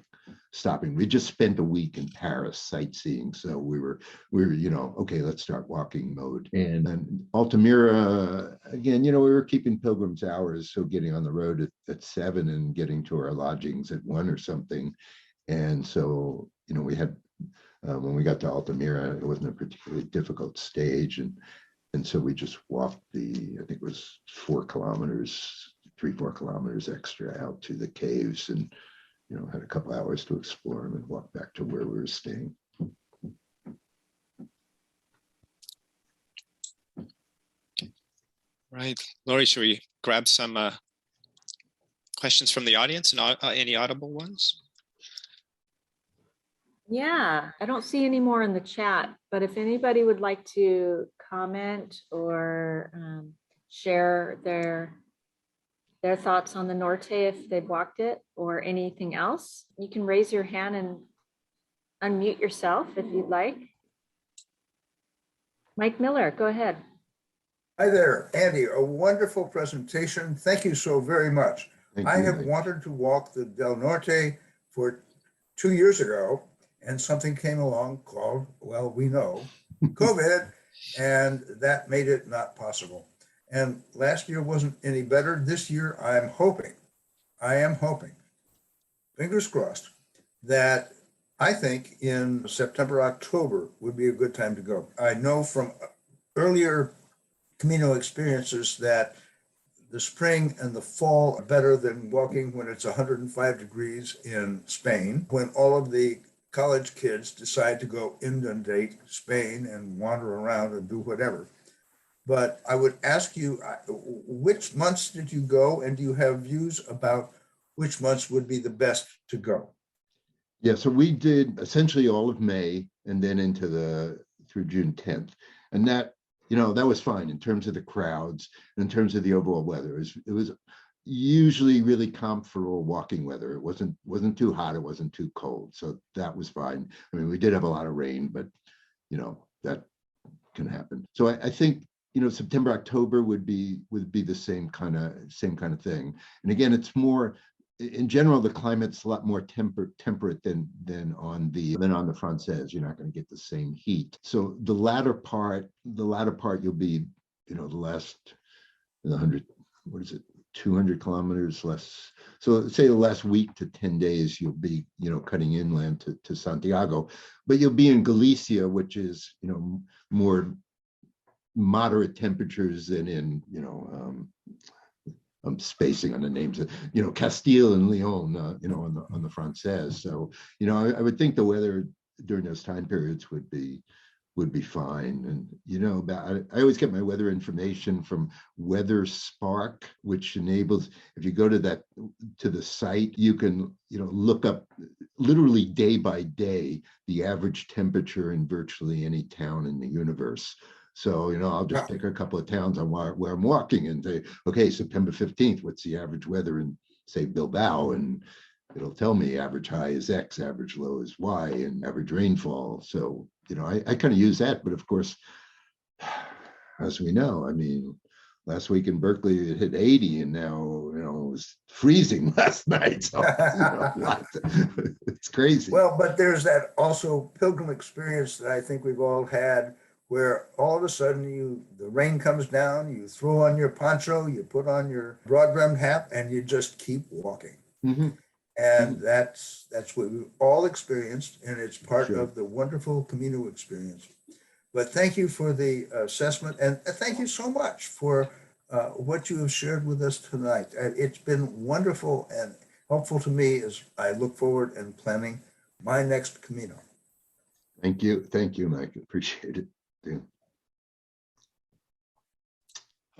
stopping. We just spent a week in Paris sightseeing. So we were, okay, let's start walking mode. And then Altamira, again, we were keeping Pilgrim's hours. So getting on the road at 7 and getting to our lodgings at 1 or something. And so, we had, when we got to Altamira, it wasn't a particularly difficult stage. And so we just walked I think it was 4 kilometers, 3-4 kilometers extra out to the caves, and had a couple hours to explore them and walk back to where we were staying. Right, Lori, should we grab some questions from the audience and any audible ones? Yeah, I don't see any more in the chat, but if anybody would like to comment or share their thoughts on the Norte if they've walked it or anything else, you can raise your hand and unmute yourself if you'd like. Mike Miller, go ahead. Hi there, Andy, a wonderful presentation. Thank you so very much. I have Mike. wanted to walk the Del Norte for 2 years ago, and something came along called, well, we know, COVID, and that made it not possible. And last year wasn't any better. This year, I am hoping, fingers crossed, that I think in September, October would be a good time to go. I know from earlier Camino experiences that the spring and the fall are better than walking when it's 105 degrees in Spain, when all of the college kids decide to go inundate Spain and wander around and do whatever. But I would ask you, which months did you go, and do you have views about which months would be the best to go? Yeah, so we did essentially all of May and then through June 10th. And that, that was fine in terms of the crowds, and in terms of the overall weather. It was usually really comfortable walking weather. It wasn't too hot, it wasn't too cold. So that was fine. I mean, we did have a lot of rain, but that can happen. So I think September, October would be the same kind of thing. And again, it's more, in general, the climate's a lot more temperate than on the Francés. You're not going to get the same heat. So the latter part you'll be, the last 200 kilometers less. So say the last week to 10 days, you'll be, cutting inland to Santiago, but you'll be in Galicia, which is, more moderate temperatures than in, I'm spacing on the names of, Castile and Leon, on the Francés. So, I would think the weather during those time periods would be fine. And, I always get my weather information from Weather Spark, which enables, if you go to the site, you can, look up literally day by day, the average temperature in virtually any town in the universe. So, I'll just pick a couple of towns on where I'm walking and say, okay, September 15th, what's the average weather in, say, Bilbao? And it'll tell me average high is X, average low is Y, and average rainfall. So, I kind of use that. But of course, as we know, I mean, last week in Berkeley, it hit 80, and now, it was freezing last night. So, it's crazy. Well, but there's that also Pilgrim experience that I think we've all had, where all of a sudden the rain comes down, you throw on your poncho, you put on your broad-brimmed hat, and you just keep walking. Mm-hmm. And that's what we've all experienced, and it's part Sure. of the wonderful Camino experience. But thank you for the assessment, and thank you so much for what you have shared with us tonight. It's been wonderful and helpful to me as I look forward and planning my next Camino. Thank you, Mike. Appreciate it. Yeah.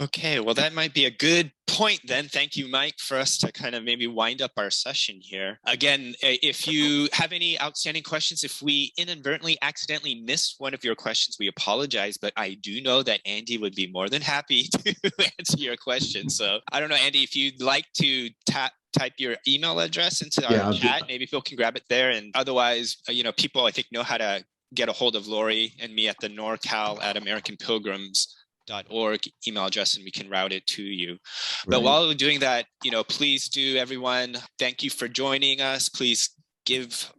Okay, well, that might be a good point then. Thank you, Mike, for us to kind of maybe wind up our session here. Again, if you have any outstanding questions, if we inadvertently accidentally missed one of your questions, we apologize, but I do know that Andy would be more than happy to answer your question. So I don't know, Andy, if you'd like to type your email address into our chat, maybe people can grab it there. And otherwise, people I think know how to get a hold of Lori and me at the norcal@americanpilgrims.org email address, and we can route it to you. But Right. while we're doing that, please do, everyone, thank you for joining us. Please give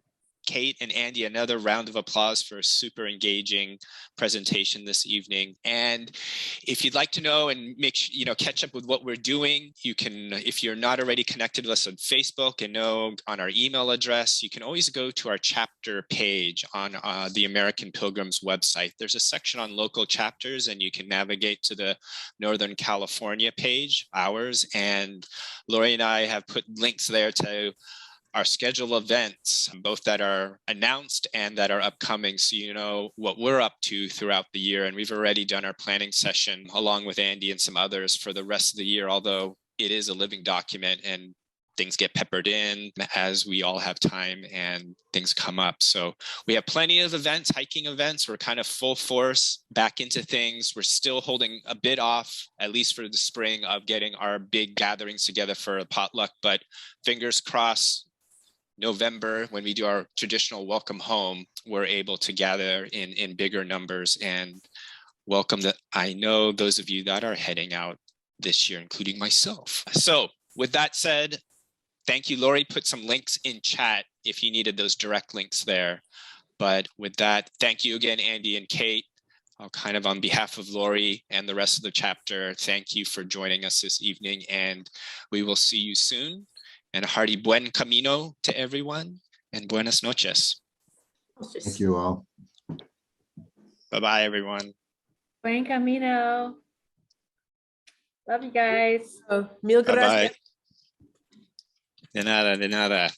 Kate and Andy another round of applause for a super engaging presentation this evening. And if you'd like to know and catch up with what we're doing, you can, if you're not already connected with us on Facebook and know on our email address, you can always go to our chapter page on the American Pilgrims website. There's a section on local chapters, and you can navigate to the Northern California page, ours, and Lori and I have put links there to our schedule events, both that are announced and that are upcoming, so you know what we're up to throughout the year. And we've already done our planning session along with Andy and some others for the rest of the year, although it is a living document and things get peppered in as we all have time and things come up. So we have plenty of events, hiking events. We're kind of full force back into things. We're still holding a bit off, at least for the spring, of getting our big gatherings together for a potluck, but fingers crossed, November, when we do our traditional welcome home, we're able to gather in bigger numbers and welcome I know those of you that are heading out this year, including myself. So with that said, thank you. Lori put some links in chat if you needed those direct links there. But with that, thank you again, Andy and Kate. Kind of on behalf of Lori and the rest of the chapter, thank you for joining us this evening, and we will see you soon. And a hearty buen camino to everyone, and buenas noches. Thank you all. Bye-bye, everyone. Buen camino. Love you guys. Mil Bye-bye. gracias. De nada, de nada.